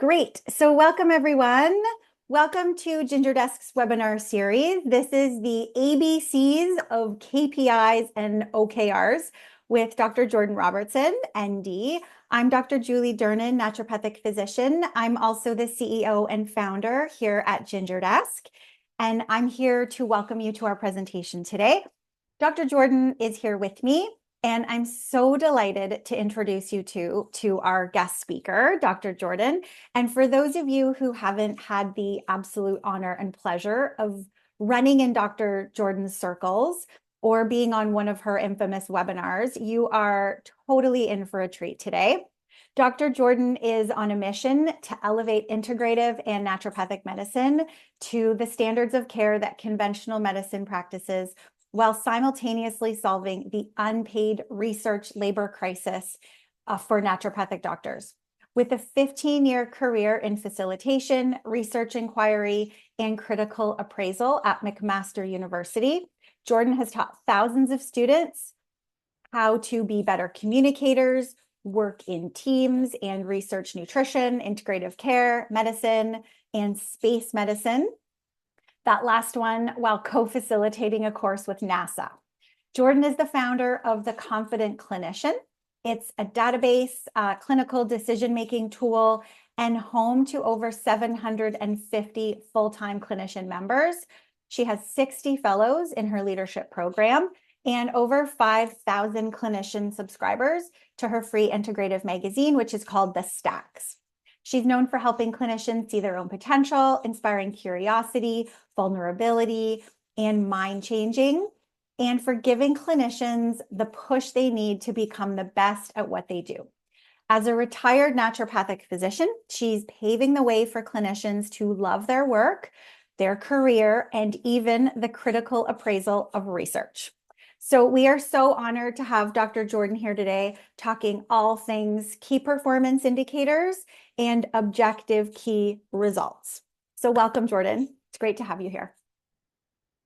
Great. So welcome everyone. Welcome to Ginger Desk's webinar series. This is the ABCs of KPIs and OKRs with Dr. Jordan Robertson, ND. I'm Dr. Julie Durnan, naturopathic physician. I'm also the CEO and founder here at Ginger Desk, and I'm here to welcome you to our presentation today. Dr. Jordan is here with me. And I'm so delighted to introduce you to our guest speaker, Dr. Jordan. And for those of you who haven't had the absolute honor and pleasure of running in Dr. Jordan's circles or being on one of her infamous webinars, you are totally in for a treat today. Dr. Jordan is on a mission to elevate integrative and naturopathic medicine to the standards of care that conventional medicine practices, while simultaneously solving the unpaid research labor crisis for naturopathic doctors. With a 15-year career in facilitation, research inquiry, and critical appraisal at McMaster University, Jordan has taught thousands of students how to be better communicators, work in teams, and research nutrition, integrative care, medicine, and space medicine. That last one while co-facilitating a course with NASA. Jordan is the founder of the Confident Clinician. It's a database, clinical decision-making tool, and home to over 750 full-time clinician members. She has 60 fellows in her leadership program and over 5,000 clinician subscribers to her free integrative magazine, which is called The Stacks. She's known for helping clinicians see their own potential, inspiring curiosity, vulnerability, and mind changing, and for giving clinicians the push they need to become the best at what they do. As a retired naturopathic physician, she's paving the way for clinicians to love their work, their career, and even the critical appraisal of research. So we are so honored to have Dr. Jordan here today talking all things key performance indicators and objective key results. So welcome, Jordan. It's great to have you here.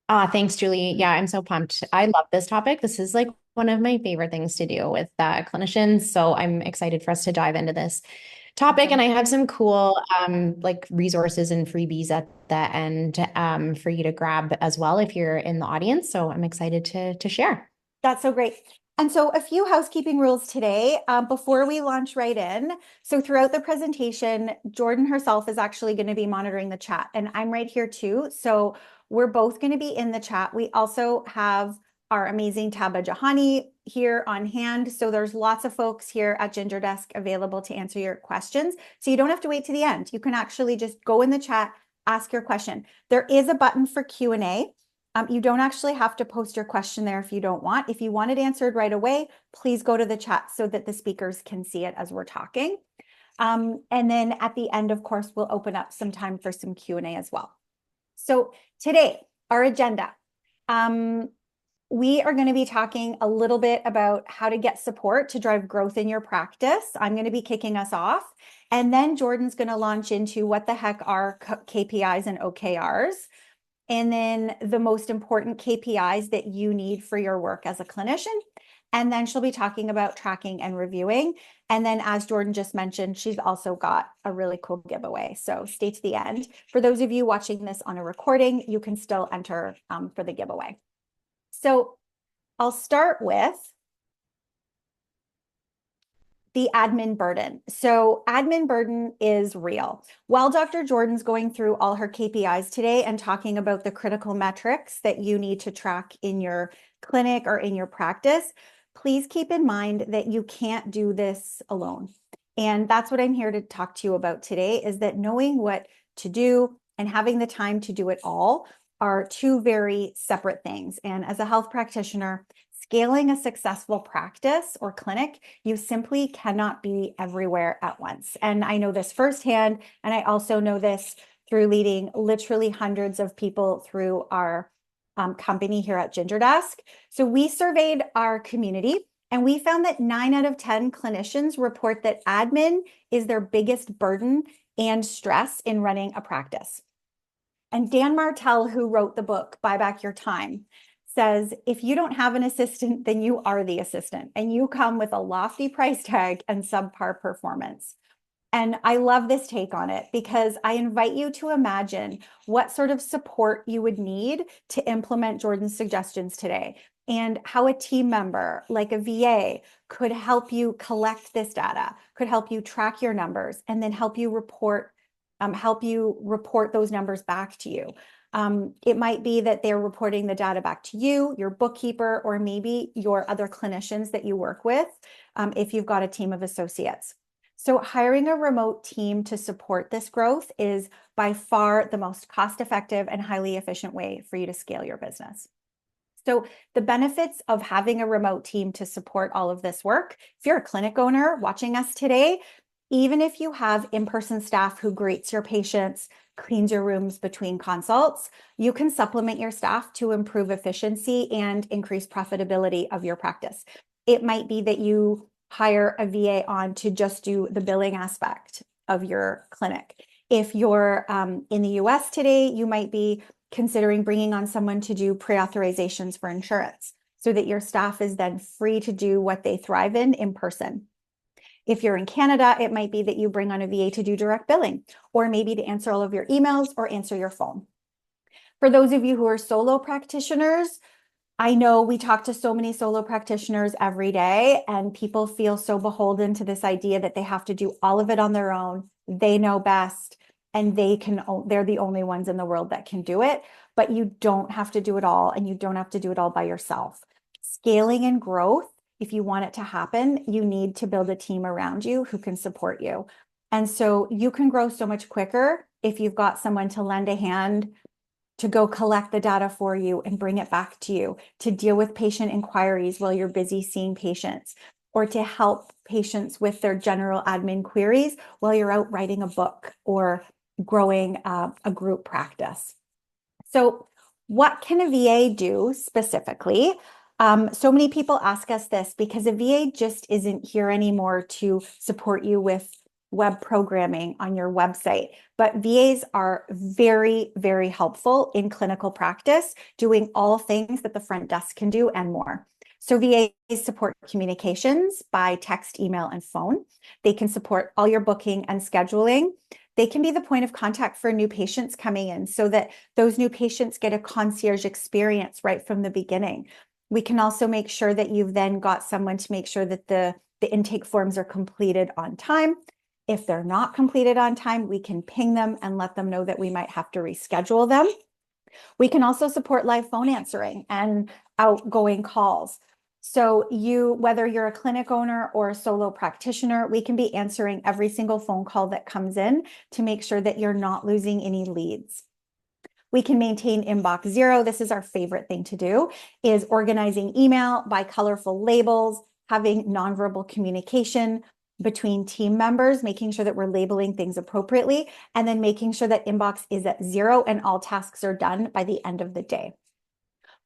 Thanks, Julie. Yeah, I'm so pumped. I love this topic. This is like one of my favorite things to do with clinicians. So I'm excited for us to dive into this topic. And I have some cool like resources and freebies at the end for you to grab as well if you're in the audience. So I'm excited to share. That's so great. And so a few housekeeping rules today before we launch right in. So throughout the presentation, Jordan herself is actually going to be monitoring the chat, and I'm right here too. So we're both going to be in the chat. We also have our amazing Taba Jahani here on hand. So there's lots of folks here at Ginger Desk available to answer your questions. So you don't have to wait to the end. You can actually just go in the chat, ask your question. There is a button for Q&A. You don't actually have to post your question there if you don't want. If you want it answered right away, please go to the chat so that the speakers can see it as we're talking. And then at the end, of course, we'll open up some time for some Q&A as well. So today, our agenda. We are going to be talking a little bit about how to get support to drive growth in your practice. I'm going to be kicking us off. And then Jordan's going to launch into what the heck are KPIs and OKRs. And then the most important KPIs that you need for your work as a clinician. And then she'll be talking about tracking and reviewing. And then as Jordan just mentioned, she's also got a really cool giveaway. So stay to the end. For those of you watching this on a recording, you can still enter for the giveaway. So I'll start with the admin burden. So admin burden is real. While Dr. Jordan's going through all her KPIs today and talking about the critical metrics that you need to track in your clinic or in your practice, please keep in mind that you can't do this alone. And that's what I'm here to talk to you about today, is that knowing what to do and having the time to do it all are two very separate things. And as a health practitioner, scaling a successful practice or clinic, you simply cannot be everywhere at once. And I know this firsthand, and I also know this through leading literally hundreds of people through our company here at Ginger Desk. So we surveyed our community, and we found that 9 out of 10 clinicians report that admin is their biggest burden and stress in running a practice. And Dan Martell, who wrote the book, Buy Back Your Time, says, if you don't have an assistant, then you are the assistant, and you come with a lofty price tag and subpar performance. And I love this take on it because I invite you to imagine what sort of support you would need to implement Jordan's suggestions today, and how a team member like a VA could help you collect this data, could help you track your numbers, and then help you report those numbers back to you. It might be that they're reporting the data back to you, your bookkeeper, or maybe your other clinicians that you work with, if you've got a team of associates. So hiring a remote team to support this growth is by far the most cost-effective and highly efficient way for you to scale your business. So the benefits of having a remote team to support all of this work, if you're a clinic owner watching us today, even if you have in-person staff who greets your patients, cleans your rooms between consults, you can supplement your staff to improve efficiency and increase profitability of your practice. It might be that you hire a VA on to just do the billing aspect of your clinic. If you're in the US today, you might be considering bringing on someone to do pre-authorizations for insurance so that your staff is then free to do what they thrive in person. If you're in Canada, it might be that you bring on a VA to do direct billing, or maybe to answer all of your emails or answer your phone. For those of you who are solo practitioners, I know we talk to so many solo practitioners every day, and people feel so beholden to this idea that they have to do all of it on their own. They know best, and they're the only ones in the world that can do it. But you don't have to do it all, and you don't have to do it all by yourself. Scaling and growth, if you want it to happen, you need to build a team around you who can support you. And so you can grow so much quicker if you've got someone to lend a hand, to go collect the data for you and bring it back to you, to deal with patient inquiries while you're busy seeing patients, or to help patients with their general admin queries while you're out writing a book or growing a group practice. So what can a VA do specifically? So many people ask us this because a VA just isn't here anymore to support you with web programming on your website. But VAs are very, very helpful in clinical practice, doing all things that the front desk can do and more. So VAs support communications by text, email, and phone. They can support all your booking and scheduling. They can be the point of contact for new patients coming in so that those new patients get a concierge experience right from the beginning. We can also make sure that you've then got someone to make sure that the intake forms are completed on time. If they're not completed on time, we can ping them and let them know that we might have to reschedule them. We can also support live phone answering and outgoing calls. So whether you're a clinic owner or a solo practitioner, we can be answering every single phone call that comes in to make sure that you're not losing any leads. We can maintain inbox zero. This is our favorite thing to do, is organizing email by colorful labels, having nonverbal communication between team members, making sure that we're labeling things appropriately, and then making sure that inbox is at zero and all tasks are done by the end of the day.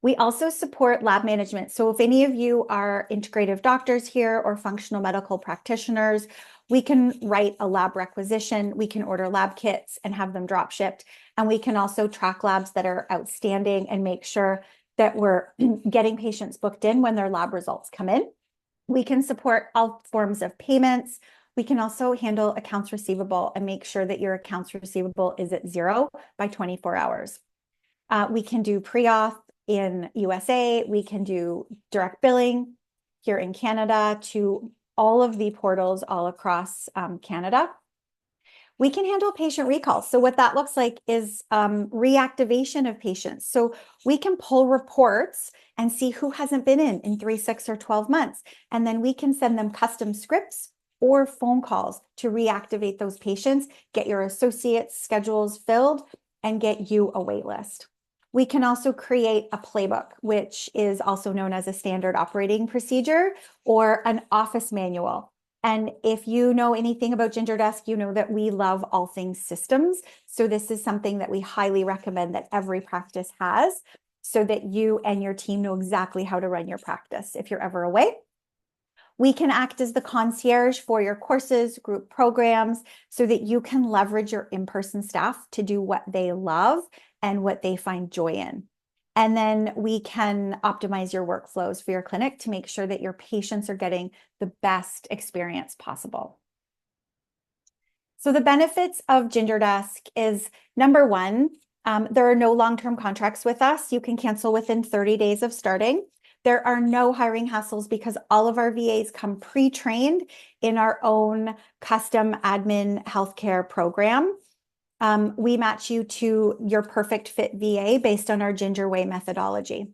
We also support lab management. So if any of you are integrative doctors here or functional medical practitioners, we can write a lab requisition, we can order lab kits and have them drop shipped. And we can also track labs that are outstanding and make sure that we're getting patients booked in when their lab results come in. We can support all forms of payments. We can also handle accounts receivable and make sure that your accounts receivable is at zero by 24 hours. We can do pre-auth in USA. We can do direct billing here in Canada to all of the portals all across Canada. We can handle patient recalls. So what that looks like is reactivation of patients. So we can pull reports and see who hasn't been in 3, 6, or 12 months. And then we can send them custom scripts or phone calls to reactivate those patients, get your associates' schedules filled, and get you a wait list. We can also create a playbook, which is also known as a standard operating procedure or an office manual. And if you know anything about Ginger Desk, you know that we love all things systems. So this is something that we highly recommend that every practice has so that you and your team know exactly how to run your practice if you're ever away. We can act as the concierge for your courses, group programs, so that you can leverage your in-person staff to do what they love and what they find joy in. And then we can optimize your workflows for your clinic to make sure that your patients are getting the best experience possible. So the benefits of Ginger Desk is number one, there are no long-term contracts with us. You can cancel within 30 days of starting. There are no hiring hassles because all of our VAs come pre-trained in our own custom admin healthcare program. We match you to your perfect fit VA based on our Ginger Way methodology.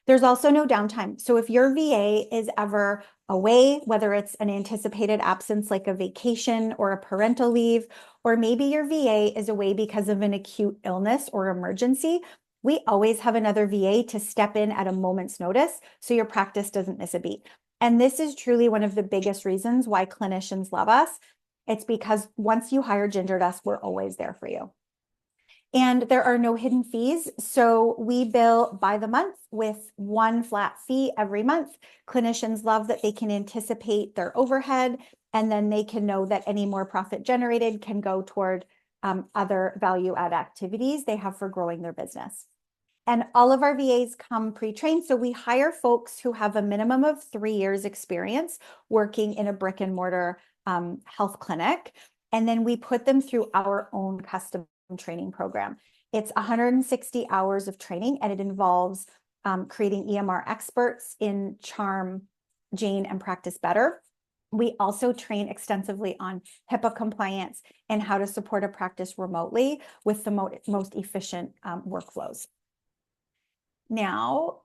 There's also no downtime. So if your VA is ever away, whether it's an anticipated absence like a vacation or a parental leave, or maybe your VA is away because of an acute illness or emergency, we always have another VA to step in at a moment's notice so your practice doesn't miss a beat. And this is truly one of the biggest reasons why clinicians love us. It's because once you hire Ginger Desk, we're always there for you. And there are no hidden fees. So we bill by the month with one flat fee every month. Clinicians love that they can anticipate their overhead, and then they can know that any more profit generated can go toward other value add activities they have for growing their business. And all of our VAs come pre-trained. So we hire folks who have a minimum of 3 years experience working in a brick and mortar health clinic. And then we put them through our own custom training program. It's 160 hours of training, and it involves creating EMR experts in Charm, Jane, and Practice Better. We also train extensively on HIPAA compliance and how to support a practice remotely with the most efficient workflows. Now,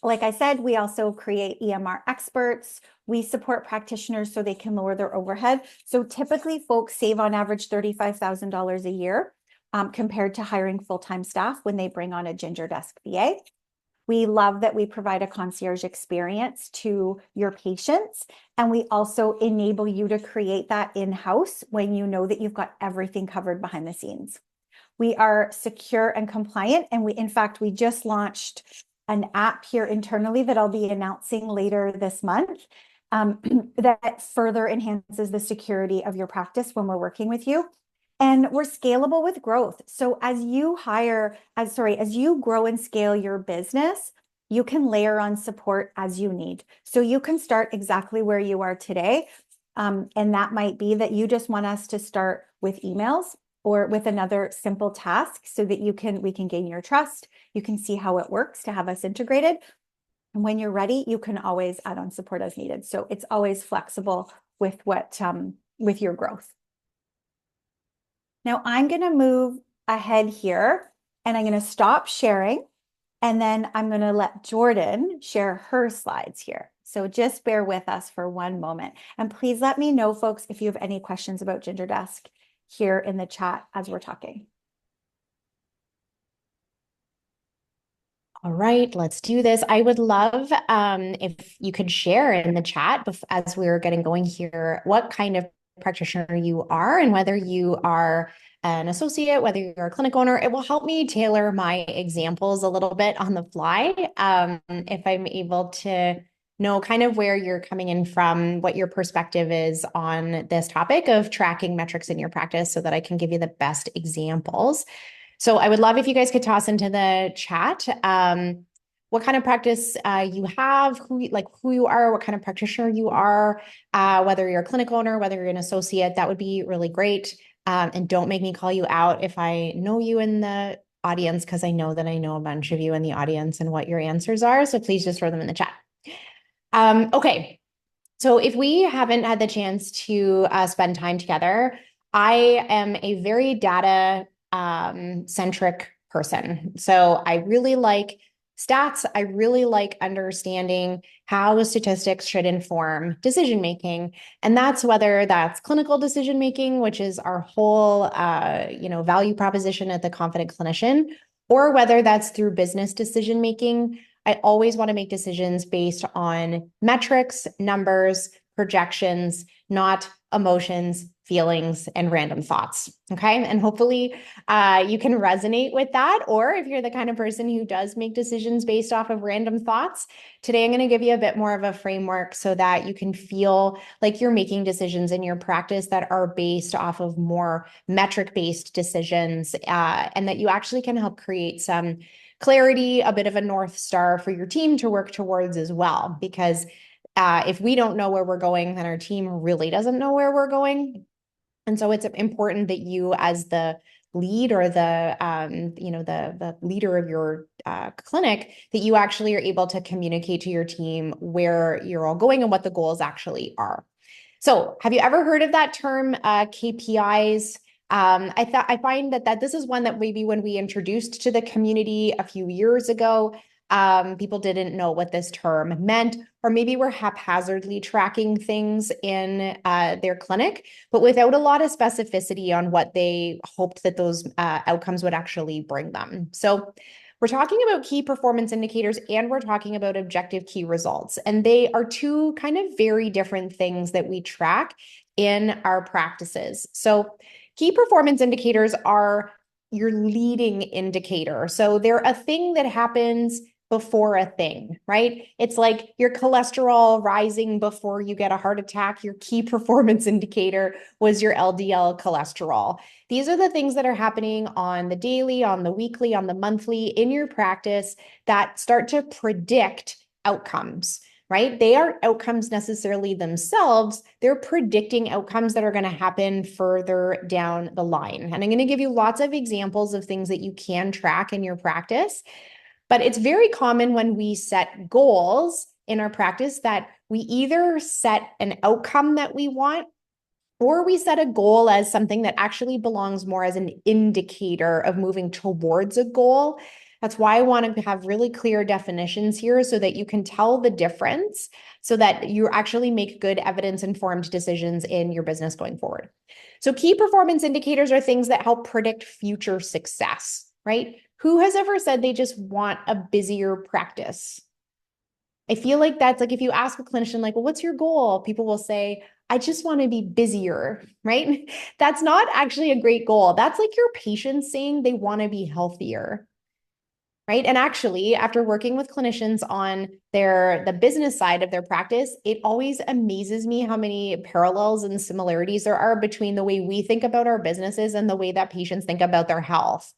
like I said, we also create EMR experts. We support practitioners so they can lower their overhead. So typically folks save on average $35,000 a year compared to hiring full-time staff when they bring on a Ginger Desk VA. We love that we provide a concierge experience to your patients, and we also enable you to create that in-house when you know that you've got everything covered behind the scenes. We are secure and compliant, and in fact, we just launched an app here internally that I'll be announcing later this month that further enhances the security of your practice when we're working with you. And we're scalable with growth. So as you grow and scale your business, you can layer on support as you need. So you can start exactly where you are today. And that might be that you just want us to start with emails or with another simple task so that we can gain your trust. You can see how it works to have us integrated. And when you're ready, you can always add on support as needed. So it's always flexible with with your growth. Now I'm going to move ahead here, and I'm going to stop sharing, and then I'm going to let Jordan share her slides here. So just bear with us for one moment. And please let me know, folks, if you have any questions about Ginger Desk here in the chat as we're talking. All right, let's do this. I would love if you could share in the chat as we're getting going here, what kind of practitioner you are and whether you are an associate, whether you're a clinic owner. It will help me tailor my examples a little bit on the fly if I'm able to know kind of where you're coming in from, what your perspective is on this topic of tracking metrics in your practice so that I can give you the best examples. So I would love if you guys could toss into the chat what kind of practice you have, who you are, what kind of practitioner you are, whether you're a clinic owner, whether you're an associate. That would be really great. And don't make me call you out if I know you in the audience, because I know that I know a bunch of you in the audience and what your answers are. So please just throw them in the chat. Okay. So if we haven't had the chance to spend time together, I am a very data centric person. So I really like stats. I really like understanding how the statistics should inform decision making. And that's whether that's clinical decision making, which is our whole value proposition at the Confident Clinician, or whether that's through business decision making. I always want to make decisions based on metrics, numbers, projections, not emotions, feelings, and random thoughts. Okay. And hopefully you can resonate with that. Or if you're the kind of person who does make decisions based off of random thoughts, today I'm going to give you a bit more of a framework so that you can feel like you're making decisions in your practice that are based off of more metric-based decisions, and that you actually can help create some clarity, a bit of a North Star for your team to work towards as well. Because if we don't know where we're going, then our team really doesn't know where we're going. And so it's important that you, as the lead or the the leader of your clinic, that you actually are able to communicate to your team where you're all going and what the goals actually are. So have you ever heard of that term, KPIs? I find that this is one that maybe when we introduced to the community a few years ago, people didn't know what this term meant, or maybe we're haphazardly tracking things in their clinic, but without a lot of specificity on what they hoped that those outcomes would actually bring them. So we're talking about key performance indicators and we're talking about objective key results. And they are two kind of very different things that we track in our practices. So key performance indicators are your leading indicator. So they're a thing that happens before a thing, right? It's like your cholesterol rising before you get a heart attack. Your key performance indicator was your LDL cholesterol. These are the things that are happening on the daily, on the weekly, on the monthly in your practice that start to predict outcomes, right? They aren't outcomes necessarily themselves. They're predicting outcomes that are going to happen further down the line. And I'm going to give you lots of examples of things that you can track in your practice. But it's very common when we set goals in our practice that we either set an outcome that we want or we set a goal as something that actually belongs more as an indicator of moving towards a goal. That's why I want to have really clear definitions here so that you can tell the difference so that you actually make good evidence-informed decisions in your business going forward. So key performance indicators are things that help predict future success, right? Who has ever said they just want a busier practice? I feel like that's like if you ask a clinician, like, well, what's your goal? People will say, I just want to be busier, right? That's not actually a great goal. That's like your patients saying they want to be healthier, right? And actually, after working with clinicians on the business side of their practice, it always amazes me how many parallels and similarities there are between the way we think about our businesses and the way that patients think about their health.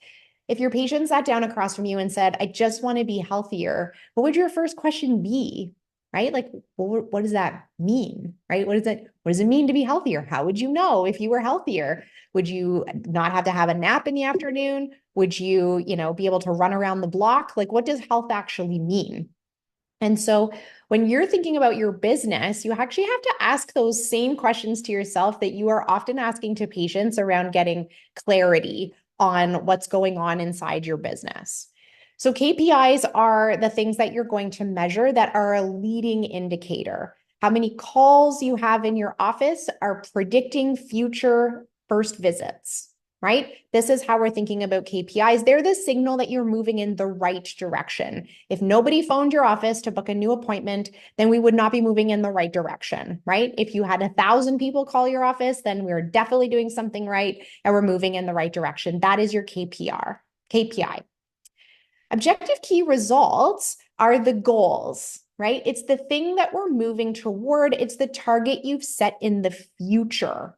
If your patient sat down across from you and said, I just want to be healthier, what would your first question be? Right? Like, what does that mean? Right? What does it mean to be healthier? How would you know if you were healthier? Would you not have to have a nap in the afternoon? Would you, be able to run around the block? Like, what does health actually mean? And so when you're thinking about your business, you actually have to ask those same questions to yourself that you are often asking to patients around getting clarity on what's going on inside your business. So KPIs are the things that you're going to measure that are a leading indicator. How many calls you have in your office are predicting future first visits, right? This is how we're thinking about KPIs. They're the signal that you're moving in the right direction. If nobody phoned your office to book a new appointment, then we would not be moving in the right direction, right? If you had 1,000 people call your office, then we're definitely doing something right and we're moving in the right direction. That is your KPI. Objective key results are the goals, right? It's the thing that we're moving toward. It's the target you've set in the future.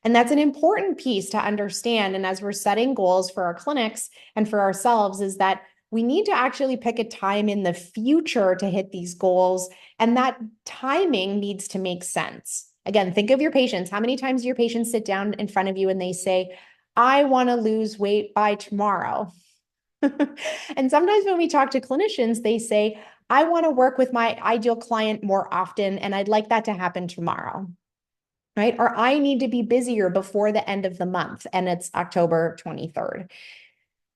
And that's an important piece to understand. And as we're setting goals for our clinics and for ourselves, is that we need to actually pick a time in the future to hit these goals. And that timing needs to make sense. Again, think of your patients. How many times do your patients sit down in front of you and they say, I want to lose weight by tomorrow? And sometimes when we talk to clinicians, they say, I want to work with my ideal client more often, and I'd like that to happen tomorrow. Right? Or I need to be busier before the end of the month and it's October 23rd.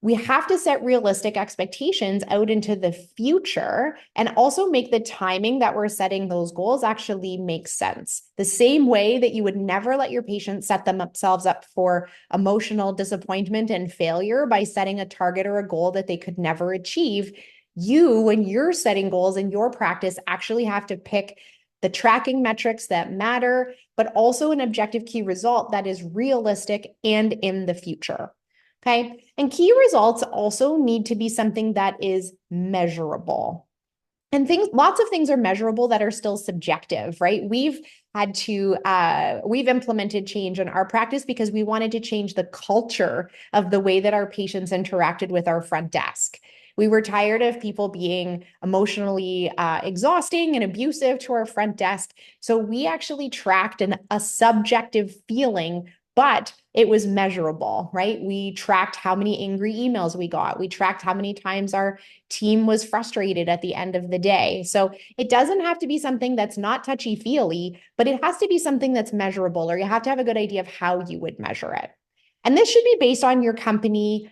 We have to set realistic expectations out into the future and also make the timing that we're setting those goals actually make sense. The same way that you would never let your patients set themselves up for emotional disappointment and failure by setting a target or a goal that they could never achieve. You, when you're setting goals in your practice, actually have to pick the tracking metrics that matter, but also an objective key result that is realistic and in the future. Okay. And key results also need to be something that is measurable. And lots of things are measurable that are still subjective, right? We've implemented change in our practice because we wanted to change the culture of the way that our patients interacted with our front desk. We were tired of people being emotionally exhausting and abusive to our front desk. So we actually tracked a subjective feeling but it was measurable, right? We tracked how many angry emails we got. We tracked how many times our team was frustrated at the end of the day. So it doesn't have to be something that's not touchy-feely, but it has to be something that's measurable, or you have to have a good idea of how you would measure it. And this should be based on your company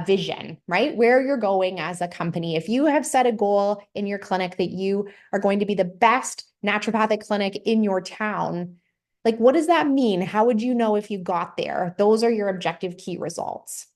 vision, right? Where you're going as a company. If you have set a goal in your clinic that you are going to be the best naturopathic clinic in your town, like, what does that mean? How would you know if you got there? Those are your objective key results.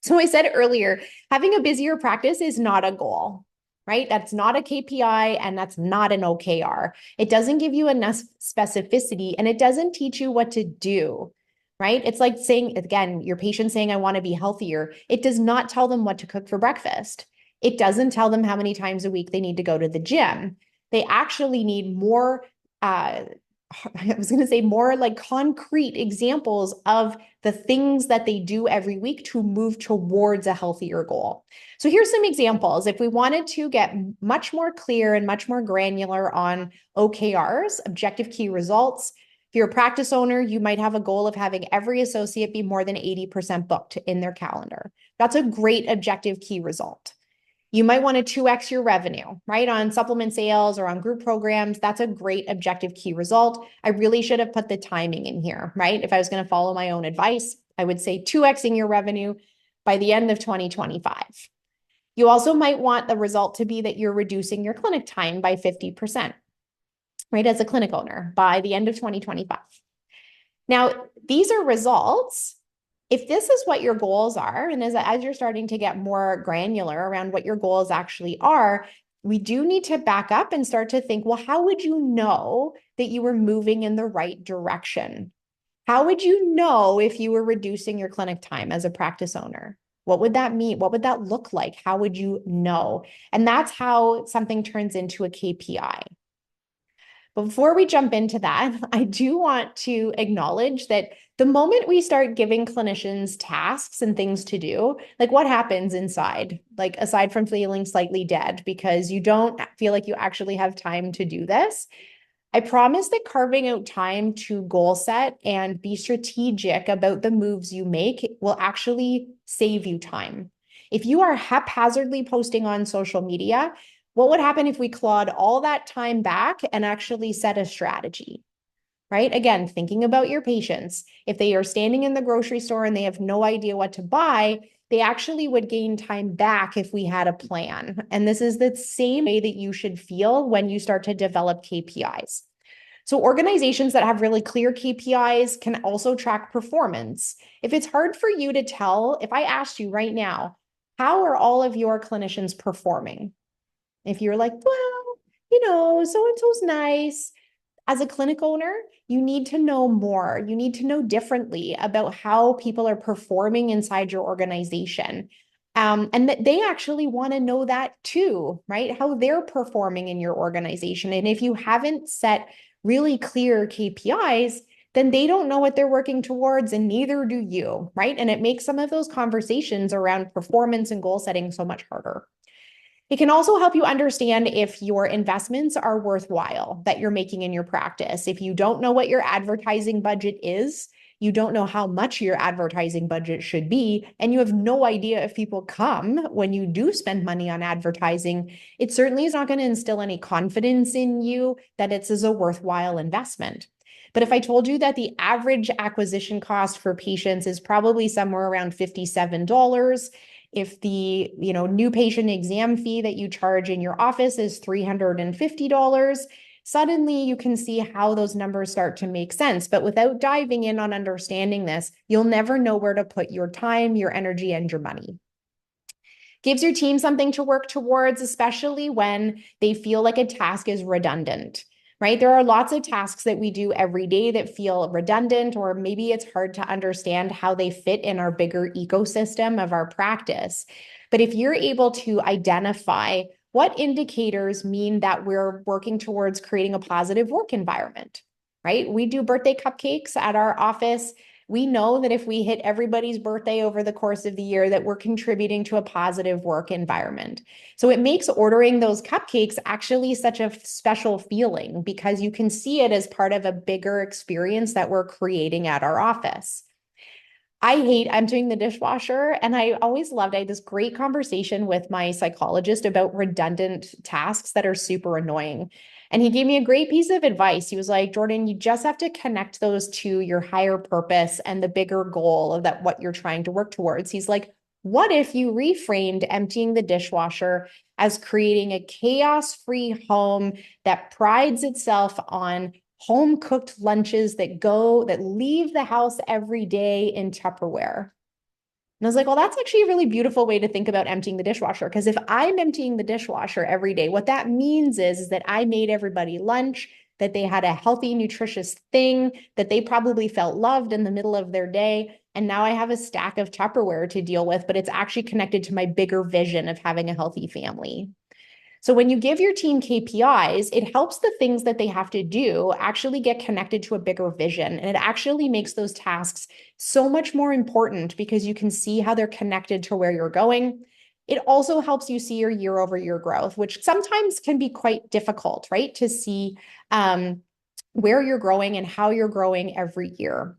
So I said earlier, having a busier practice is not a goal, right? That's not a KPI and that's not an OKR. It doesn't give you enough specificity and it doesn't teach you what to do, right? It's like saying, again, your patient saying, I want to be healthier. It does not tell them what to cook for breakfast. It doesn't tell them how many times a week they need to go to the gym. They actually need more I was going to say more like concrete examples of the things that they do every week to move towards a healthier goal. So here's some examples. If we wanted to get much more clear and much more granular on OKRs, objective key results, if you're a practice owner, you might have a goal of having every associate be more than 80% booked in their calendar. That's a great objective key result. You might want to 2x your revenue, right? On supplement sales or on group programs. That's a great objective key result. I really should have put the timing in here, right? If I was going to follow my own advice, I would say 2xing your revenue by the end of 2025. You also might want the result to be that you're reducing your clinic time by 50%, right? As a clinic owner by the end of 2025. Now, these are results. If this is what your goals are, and as you're starting to get more granular around what your goals actually are, we do need to back up and start to think, well, how would you know that you were moving in the right direction? How would you know if you were reducing your clinic time as a practice owner? What would that mean? What would that look like? How would you know? And that's how something turns into a KPI. But before we jump into that, I do want to acknowledge that the moment we start giving clinicians tasks and things to do, like what happens inside, like aside from feeling slightly dead because you don't feel like you actually have time to do this, I promise that carving out time to goal set and be strategic about the moves you make will actually save you time. If you are haphazardly posting on social media, what would happen if we clawed all that time back and actually set a strategy? Right? Again, thinking about your patients. If they are standing in the grocery store and they have no idea what to buy, they actually would gain time back if we had a plan. And this is the same way that you should feel when you start to develop KPIs. So organizations that have really clear KPIs can also track performance. If it's hard for you to tell, if I asked you right now, how are all of your clinicians performing? If you're like, well, so-and-so's nice. As a clinic owner, you need to know more. You need to know differently about how people are performing inside your organization. And that they actually want to know that too, right? How they're performing in your organization. And if you haven't set really clear KPIs, then they don't know what they're working towards, and neither do you, right? And it makes some of those conversations around performance and goal setting so much harder. It can also help you understand if your investments are worthwhile that you're making in your practice. If you don't know what your advertising budget is, you don't know how much your advertising budget should be, and you have no idea if people come when you do spend money on advertising, it certainly is not going to instill any confidence in you that it's a worthwhile investment. But if I told you that the average acquisition cost for patients is probably somewhere around $57, if the new patient exam fee that you charge in your office is $350, suddenly you can see how those numbers start to make sense. But without diving in on understanding this, you'll never know where to put your time, your energy, and your money. Gives your team something to work towards, especially when they feel like a task is redundant. Right? There are lots of tasks that we do every day that feel redundant, or maybe it's hard to understand how they fit in our bigger ecosystem of our practice. But if you're able to identify what indicators mean that we're working towards creating a positive work environment, right? We do birthday cupcakes at our office. We know that if we hit everybody's birthday over the course of the year, that we're contributing to a positive work environment. So it makes ordering those cupcakes actually such a special feeling because you can see it as part of a bigger experience that we're creating at our office. I hate emptying the dishwasher. And I always loved, I had this great conversation with my psychologist about redundant tasks that are super annoying. And he gave me a great piece of advice. He was like, Jordan, you just have to connect those to your higher purpose and the bigger goal of that what you're trying to work towards. He's like, what if you reframed emptying the dishwasher as creating a chaos-free home that prides itself on home cooked lunches that leave the house every day in Tupperware? And I was like, well, that's actually a really beautiful way to think about emptying the dishwasher. Because if I'm emptying the dishwasher every day, what that means is that I made everybody lunch, that they had a healthy, nutritious thing, that they probably felt loved in the middle of their day. And now I have a stack of Tupperware to deal with, but it's actually connected to my bigger vision of having a healthy family. So when you give your team KPIs, it helps the things that they have to do actually get connected to a bigger vision. And it actually makes those tasks so much more important because you can see how they're connected to where you're going. It also helps you see your year over year growth, which sometimes can be quite difficult, right? To see where you're growing and how you're growing every year.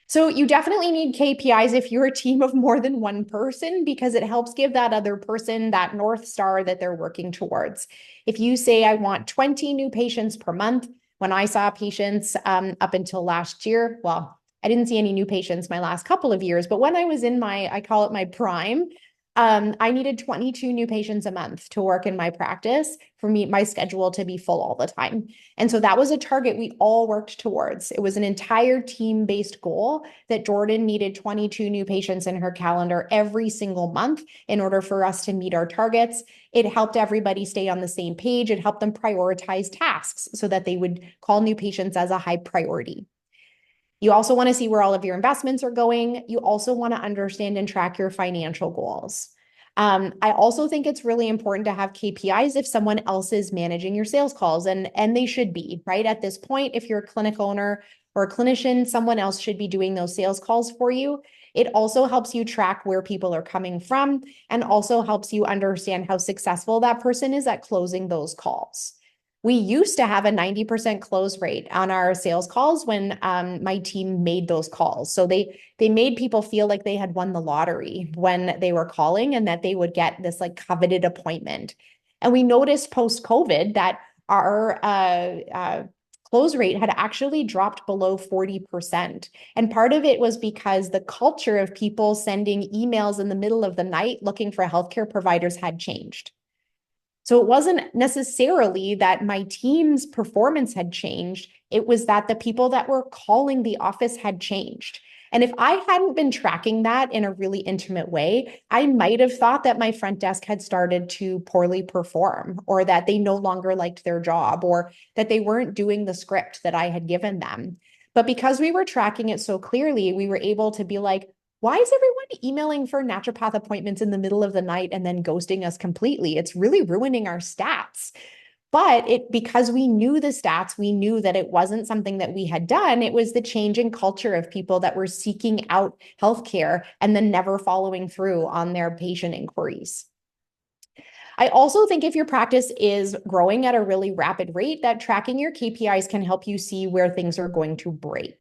So you definitely need KPIs if you're a team of more than one person because it helps give that other person that North Star that they're working towards. If you say, I want 20 new patients per month, when I saw patients up until last year, well, I didn't see any new patients my last couple of years, but when I was in I call it my prime, I needed 22 new patients a month to work in my practice for my schedule to be full all the time. And so that was a target we all worked towards. It was an entire team-based goal that Jordan needed 22 new patients in her calendar every single month in order for us to meet our targets. It helped everybody stay on the same page. It helped them prioritize tasks so that they would call new patients as a high priority. You also want to see where all of your investments are going. You also want to understand and track your financial goals. I also think it's really important to have KPIs if someone else is managing your sales calls, and they should be, right? At this point, if you're a clinic owner or a clinician, someone else should be doing those sales calls for you. It also helps you track where people are coming from and also helps you understand how successful that person is at closing those calls. We used to have a 90% close rate on our sales calls when my team made those calls. So they made people feel like they had won the lottery when they were calling and that they would get this like coveted appointment. And we noticed post-COVID that our close rate had actually dropped below 40%. And part of it was because the culture of people sending emails in the middle of the night looking for healthcare providers had changed. So it wasn't necessarily that my team's performance had changed. It was that the people that were calling the office had changed. And if I hadn't been tracking that in a really intimate way, I might have thought that my front desk had started to poorly perform, or that they no longer liked their job, or that they weren't doing the script that I had given them. But because we were tracking it so clearly, we were able to be like, why is everyone emailing for naturopath appointments in the middle of the night and then ghosting us completely? It's really ruining our stats. But because we knew the stats, we knew that it wasn't something that we had done. It was the change in culture of people that were seeking out healthcare and then never following through on their patient inquiries. I also think if your practice is growing at a really rapid rate, that tracking your KPIs can help you see where things are going to break.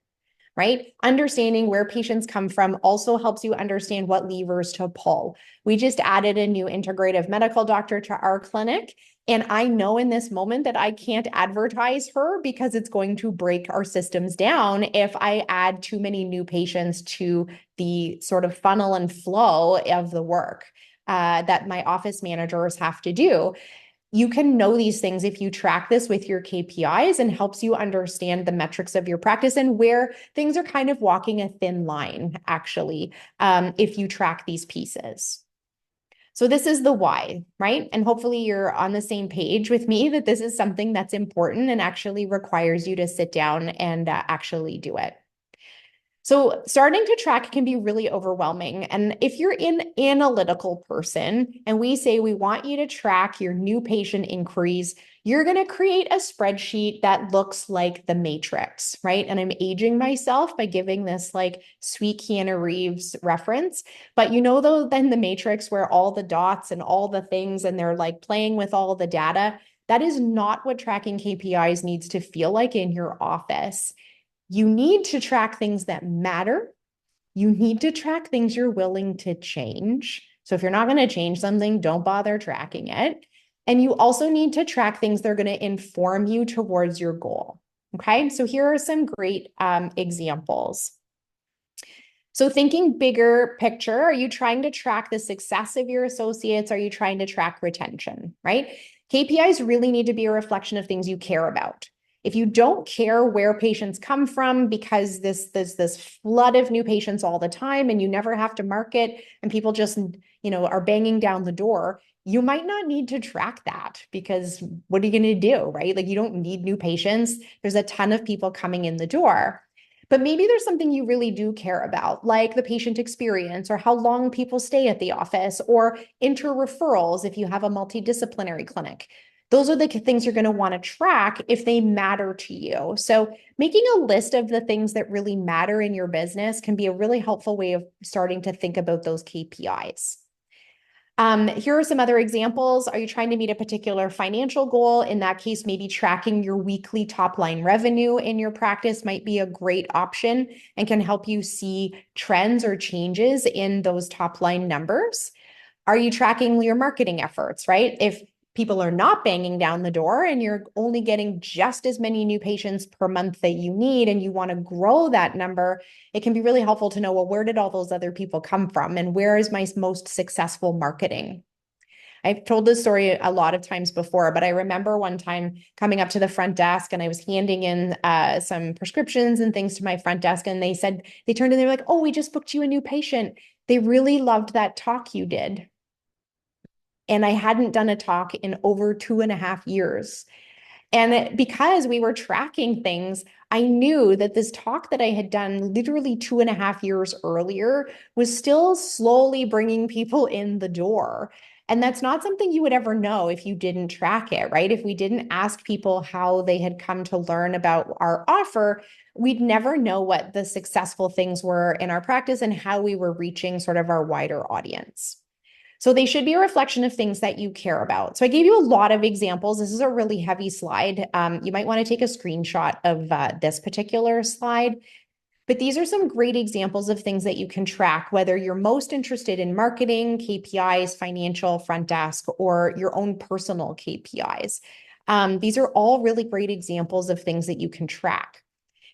Right? Understanding where patients come from also helps you understand what levers to pull. We just added a new integrative medical doctor to our clinic. And I know in this moment that I can't advertise her because it's going to break our systems down if I add too many new patients to the sort of funnel and flow of the work that my office managers have to do. You can know these things if you track this with your KPIs, and helps you understand the metrics of your practice and where things are kind of walking a thin line, actually, if you track these pieces. So this is the why, right? And hopefully you're on the same page with me that this is something that's important and actually requires you to sit down and actually do it. So starting to track can be really overwhelming. And if you're an analytical person and we say we want you to track your new patient inquiries, you're going to create a spreadsheet that looks like the Matrix, right? And I'm aging myself by giving this like sweet Keanu Reeves reference. But you know, though, then the Matrix where all the dots and all the things and they're like playing with all the data, that is not what tracking KPIs needs to feel like in your office. You need to track things that matter. You need to track things you're willing to change. So if you're not going to change something, don't bother tracking it. And you also need to track things that are going to inform you towards your goal. Okay, so here are some great examples. So thinking bigger picture, are you trying to track the success of your associates? Are you trying to track retention, right? KPIs really need to be a reflection of things you care about. If you don't care where patients come from because there's this flood of new patients all the time and you never have to market and people just, are banging down the door, you might not need to track that because what are you going to do, right? Like you don't need new patients. There's a ton of people coming in the door. But maybe there's something you really do care about, like the patient experience or how long people stay at the office or inter-referrals if you have a multidisciplinary clinic. Those are the things you're going to want to track if they matter to you. So making a list of the things that really matter in your business can be a really helpful way of starting to think about those KPIs. Here are some other examples. Are you trying to meet a particular financial goal? In that case, maybe tracking your weekly top line revenue in your practice might be a great option and can help you see trends or changes in those top line numbers. Are you tracking your marketing efforts, right? If people are not banging down the door and you're only getting just as many new patients per month that you need and you want to grow that number, it can be really helpful to know, well, where did all those other people come from and where is my most successful marketing? I've told this story a lot of times before, but I remember one time coming up to the front desk and I was handing in some prescriptions and things to my front desk. And they turned and they were like, oh, we just booked you a new patient. They really loved that talk you did. And I hadn't done a talk in over 2.5 years. And because we were tracking things, I knew that this talk that I had done literally 2.5 years earlier was still slowly bringing people in the door. And that's not something you would ever know if you didn't track it, right? If we didn't ask people how they had come to learn about our offer, we'd never know what the successful things were in our practice and how we were reaching sort of our wider audience. So they should be a reflection of things that you care about. So I gave you a lot of examples. This is a really heavy slide. You might want to take a screenshot of this particular slide. But these are some great examples of things that you can track, whether you're most interested in marketing, KPIs, financial, front desk, or your own personal KPIs. These are all really great examples of things that you can track.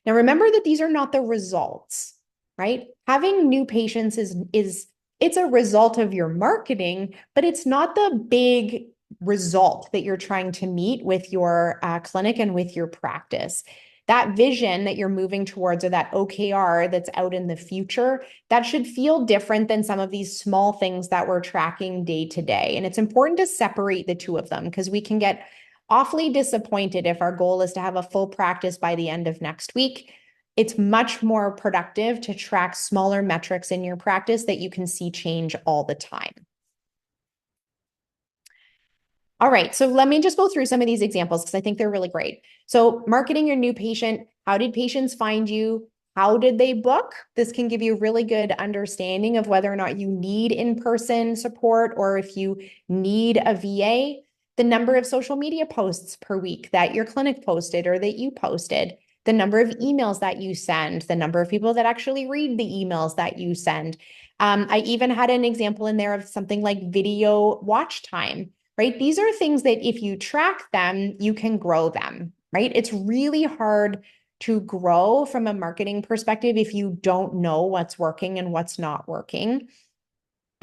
Now, remember that these are not the results, right? Having new patients is it's a result of your marketing, but it's not the big result that you're trying to meet with your clinic and with your practice. That vision that you're moving towards or that OKR that's out in the future, that should feel different than some of these small things that we're tracking day to day. And it's important to separate the two of them because we can get awfully disappointed if our goal is to have a full practice by the end of next week. It's much more productive to track smaller metrics in your practice that you can see change all the time. All right, so let me just go through some of these examples because I think they're really great. So marketing your new patient, how did patients find you? How did they book? This can give you a really good understanding of whether or not you need in-person support or if you need a VA. The number of social media posts per week that your clinic posted or that you posted, the number of emails that you send, the number of people that actually read the emails that you send. I even had an example in there of something like video watch time, right? These are things that if you track them, you can grow them, right? It's really hard to grow from a marketing perspective if you don't know what's working and what's not working.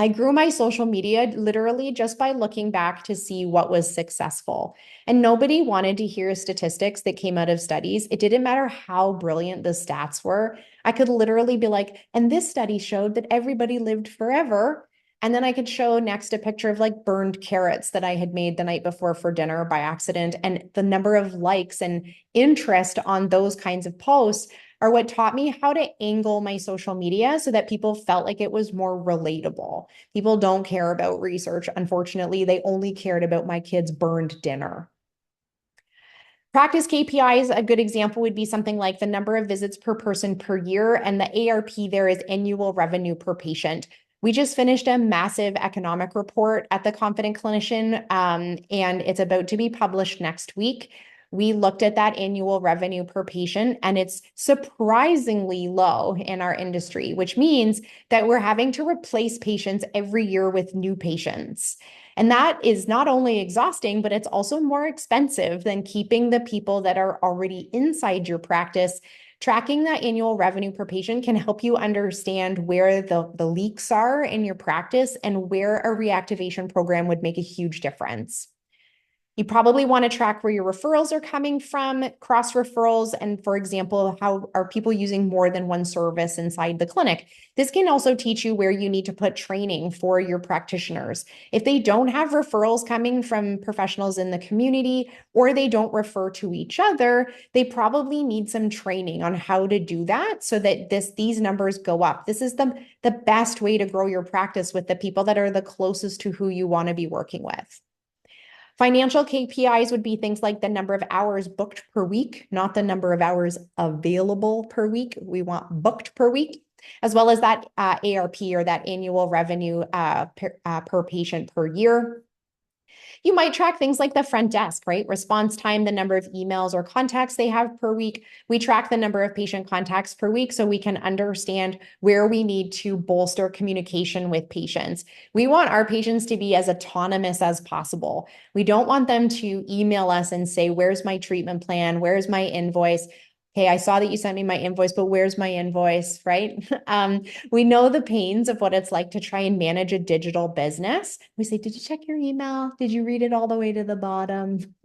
I grew my social media literally just by looking back to see what was successful. And nobody wanted to hear statistics that came out of studies. It didn't matter how brilliant the stats were. I could literally be like, and this study showed that everybody lived forever. And then I could show next a picture of like burned carrots that I had made the night before for dinner by accident. And the number of likes and interest on those kinds of posts are what taught me how to angle my social media so that people felt like it was more relatable. People don't care about research. Unfortunately, they only cared about my kids' burned dinner. Practice KPIs, a good example would be something like the number of visits per person per year, and the ARP there is annual revenue per patient. We just finished a massive economic report at the Confident Clinician, and it's about to be published next week. We looked at that annual revenue per patient, and it's surprisingly low in our industry, which means that we're having to replace patients every year with new patients. And that is not only exhausting, but it's also more expensive than keeping the people that are already inside your practice. Tracking that annual revenue per patient can help you understand where the leaks are in your practice and where a reactivation program would make a huge difference. You probably want to track where your referrals are coming from, cross referrals, and for example, how are people using more than one service inside the clinic? This can also teach you where you need to put training for your practitioners. If they don't have referrals coming from professionals in the community or they don't refer to each other, they probably need some training on how to do that so that these numbers go up. This is the best way to grow your practice with the people that are the closest to who you want to be working with. Financial KPIs would be things like the number of hours booked per week, not the number of hours available per week. We want booked per week, as well as that ARP or that annual revenue per patient per year. You might track things like the front desk, right? Response time, the number of emails or contacts they have per week. We track the number of patient contacts per week so we can understand where we need to bolster communication with patients. We want our patients to be as autonomous as possible. We don't want them to email us and say, where's my treatment plan? Where's my invoice? Hey, I saw that you sent me my invoice, but where's my invoice, right? We know the pains of what it's like to try and manage a digital business. We say, did you check your email? Did you read it all the way to the bottom?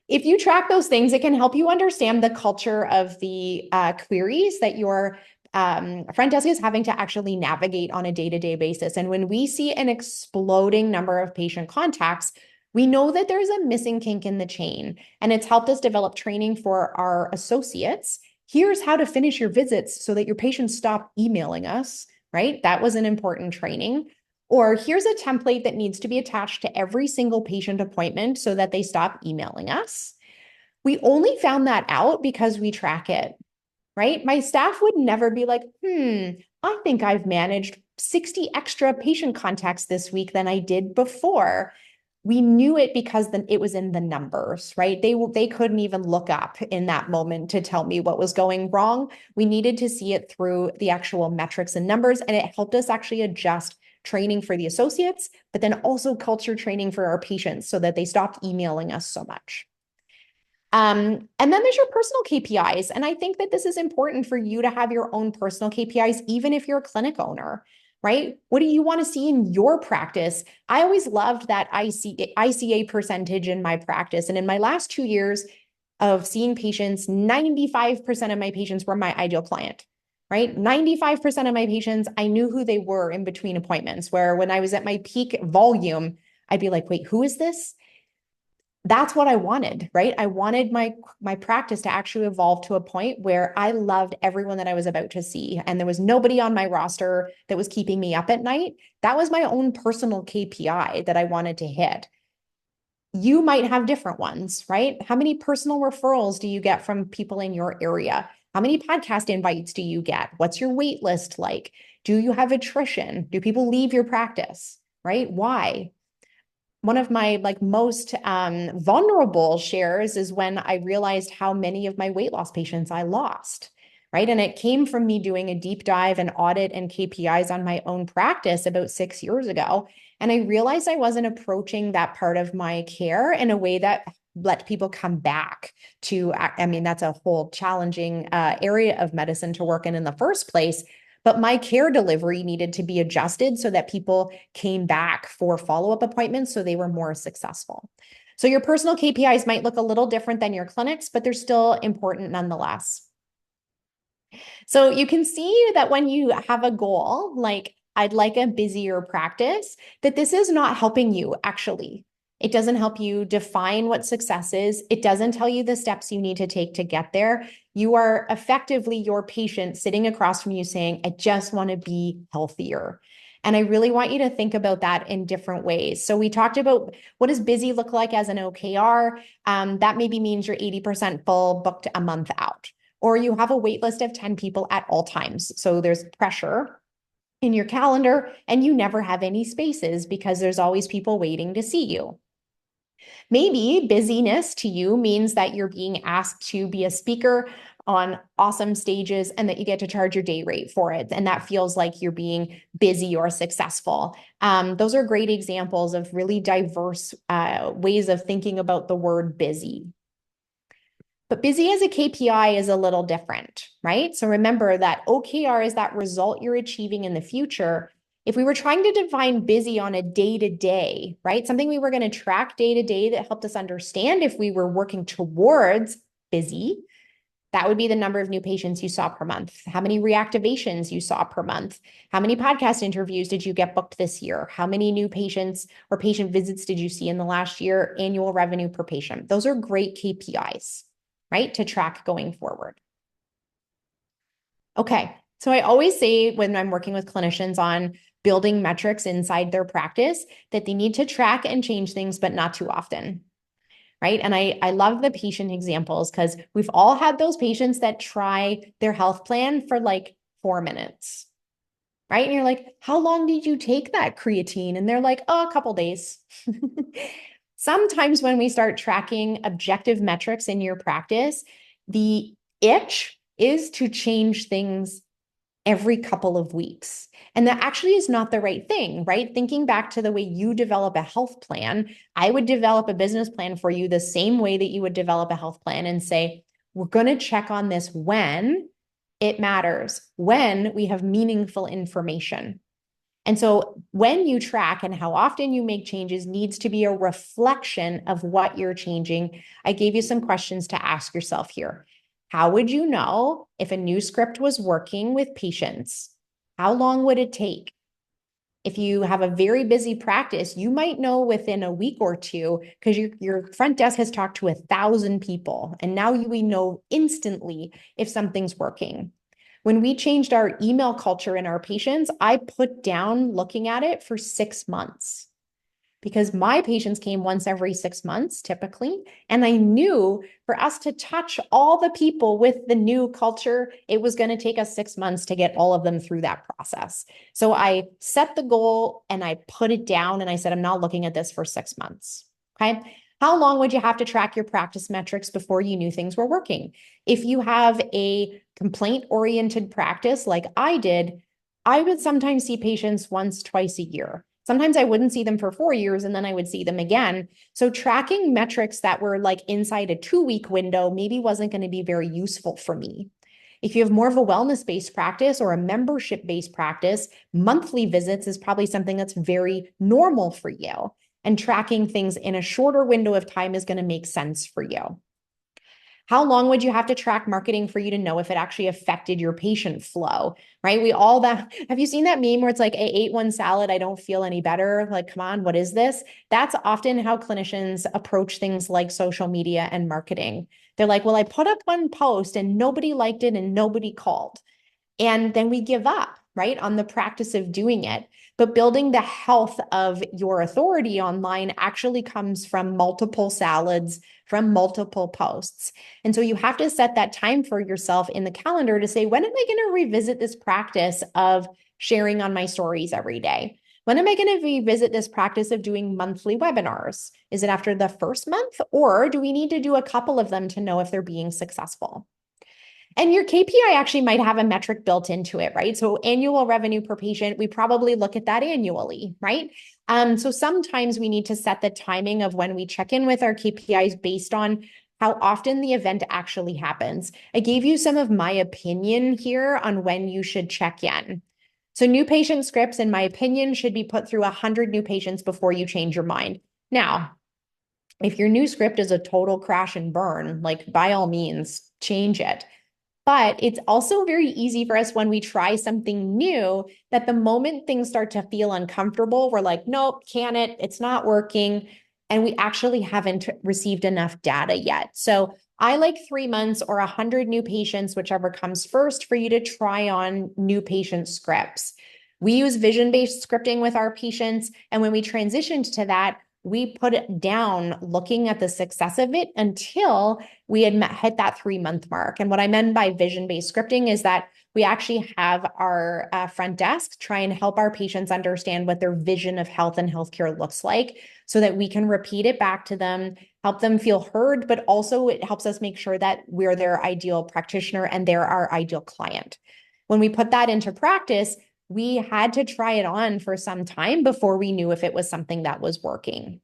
If you track those things, it can help you understand the culture of the queries that your front desk is having to actually navigate on a day-to-day basis. And when we see an exploding number of patient contacts, we know that there's a missing kink in the chain, and it's helped us develop training for our associates. Here's how to finish your visits so that your patients stop emailing us, right? That was an important training. Or here's a template that needs to be attached to every single patient appointment so that they stop emailing us. We only found that out because we track it, right? My staff would never be like, I think I've managed 60 extra patient contacts this week than I did before. We knew it because it was in the numbers, right? They couldn't even look up in that moment to tell me what was going wrong. We needed to see it through the actual metrics and numbers, and it helped us actually adjust training for the associates, but then also culture training for our patients so that they stopped emailing us so much. And then there's your personal KPIs. And I think that this is important for you to have your own personal KPIs, even if you're a clinic owner, right? What do you want to see in your practice? I always loved that ICA percentage in my practice. And in my last 2 years of seeing patients, 95% of my patients were my ideal client, right? 95% of my patients, I knew who they were in between appointments, where when I was at my peak volume, I'd be like, wait, who is this? That's what I wanted, right? I wanted my practice to actually evolve to a point where I loved everyone that I was about to see. And there was nobody on my roster that was keeping me up at night. That was my own personal KPI that I wanted to hit. You might have different ones, right? How many personal referrals do you get from people in your area? How many podcast invites do you get? What's your wait list like? Do you have attrition? Do people leave your practice, right? Why? One of my most vulnerable shares is when I realized how many of my weight loss patients I lost, right? And it came from me doing a deep dive and audit and KPIs on my own practice about 6 years ago. And I realized I wasn't approaching that part of my care in a way that let people come back to, I mean, that's a whole challenging area of medicine to work in the first place. But my care delivery needed to be adjusted so that people came back for follow-up appointments so they were more successful. So your personal KPIs might look a little different than your clinics, but they're still important nonetheless. So you can see that when you have a goal, like I'd like a busier practice, that this is not helping you actually. It doesn't help you define what success is. It doesn't tell you the steps you need to take to get there. You are effectively your patient sitting across from you saying, I just want to be healthier. And I really want you to think about that in different ways. So we talked about what does busy look like as an OKR? That maybe means you're 80% full, booked a month out, or you have a wait list of 10 people at all times. So there's pressure in your calendar and you never have any spaces because there's always people waiting to see you. Maybe busyness to you means that you're being asked to be a speaker on awesome stages and that you get to charge your day rate for it. And that feels like you're being busy or successful. Those are great examples of really diverse ways of thinking about the word busy. But busy as a KPI is a little different, right? So remember that OKR is that result you're achieving in the future. If we were trying to define busy on a day-to-day, right? Something we were going to track day-to-day that helped us understand if we were working towards busy, that would be the number of new patients you saw per month, how many reactivations you saw per month, how many podcast interviews did you get booked this year, how many new patients or patient visits did you see in the last year, annual revenue per patient. Those are great KPIs, right, to track going forward. Okay, so I always say when I'm working with clinicians on building metrics inside their practice that they need to track and change things, but not too often, right? And I love the patient examples because we've all had those patients that try their health plan for like 4 minutes, right? And you're like, how long did you take that creatine? And they're like, oh, a couple days. Sometimes when we start tracking objective metrics in your practice, the itch is to change things every couple of weeks. And that actually is not the right thing, right? Thinking back to the way you develop a health plan, I would develop a business plan for you the same way that you would develop a health plan and say, we're going to check on this when it matters, when we have meaningful information. And so when you track and how often you make changes needs to be a reflection of what you're changing. I gave you some questions to ask yourself here. How would you know if a new script was working with patients? How long would it take? If you have a very busy practice, you might know within a week or two because your front desk has talked to 1,000 people. And now we know instantly if something's working. When we changed our email culture in our patients, I put down looking at it for 6 months because my patients came once every 6 months typically. And I knew for us to touch all the people with the new culture, it was going to take us 6 months to get all of them through that process. So I set the goal and I put it down and I said, I'm not looking at this for 6 months. Okay. How long would you have to track your practice metrics before you knew things were working? If you have a complaint-oriented practice like I did, I would sometimes see patients once, twice a year. Sometimes I wouldn't see them for 4 years and then I would see them again. So tracking metrics that were like inside a 2-week window maybe wasn't going to be very useful for me. If you have more of a wellness-based practice or a membership-based practice, monthly visits is probably something that's very normal for you. And tracking things in a shorter window of time is going to make sense for you. How long would you have to track marketing for you to know if it actually affected your patient flow, right? Have you seen that meme where it's like, I ate one salad, I don't feel any better. Like, come on, what is this? That's often how clinicians approach things like social media and marketing. They're like, well, I put up one post and nobody liked it and nobody called. And then we give up, right, on the practice of doing it. But building the health of your authority online actually comes from multiple salads, from multiple posts. And so you have to set that time for yourself in the calendar to say, when am I going to revisit this practice of sharing on my stories every day? When am I going to revisit this practice of doing monthly webinars? Is it after the first month, or do we need to do a couple of them to know if they're being successful? And your KPI actually might have a metric built into it, right? So annual revenue per patient, we probably look at that annually, right? So sometimes we need to set the timing of when we check in with our KPIs based on how often the event actually happens. I gave you some of my opinion here on when you should check in. So new patient scripts, in my opinion, should be put through 100 new patients before you change your mind. Now, if your new script is a total crash and burn, like by all means, change it. But it's also very easy for us when we try something new that the moment things start to feel uncomfortable, we're like, nope, can it? It's not working. and we actually haven't received enough data yet. So I like 3 months or 100 new patients, whichever comes first, for you to try on new patient scripts. We use vision-based scripting with our patients, and when we transitioned to that, we put it down looking at the success of it until we had hit that 3 month mark. And what I meant by vision-based scripting is that we actually have our front desk try and help our patients understand what their vision of health and healthcare looks like so that we can repeat it back to them, help them feel heard, but also it helps us make sure that we're their ideal practitioner and they're our ideal client. When we put that into practice, we had to try it on for some time before we knew if it was something that was working.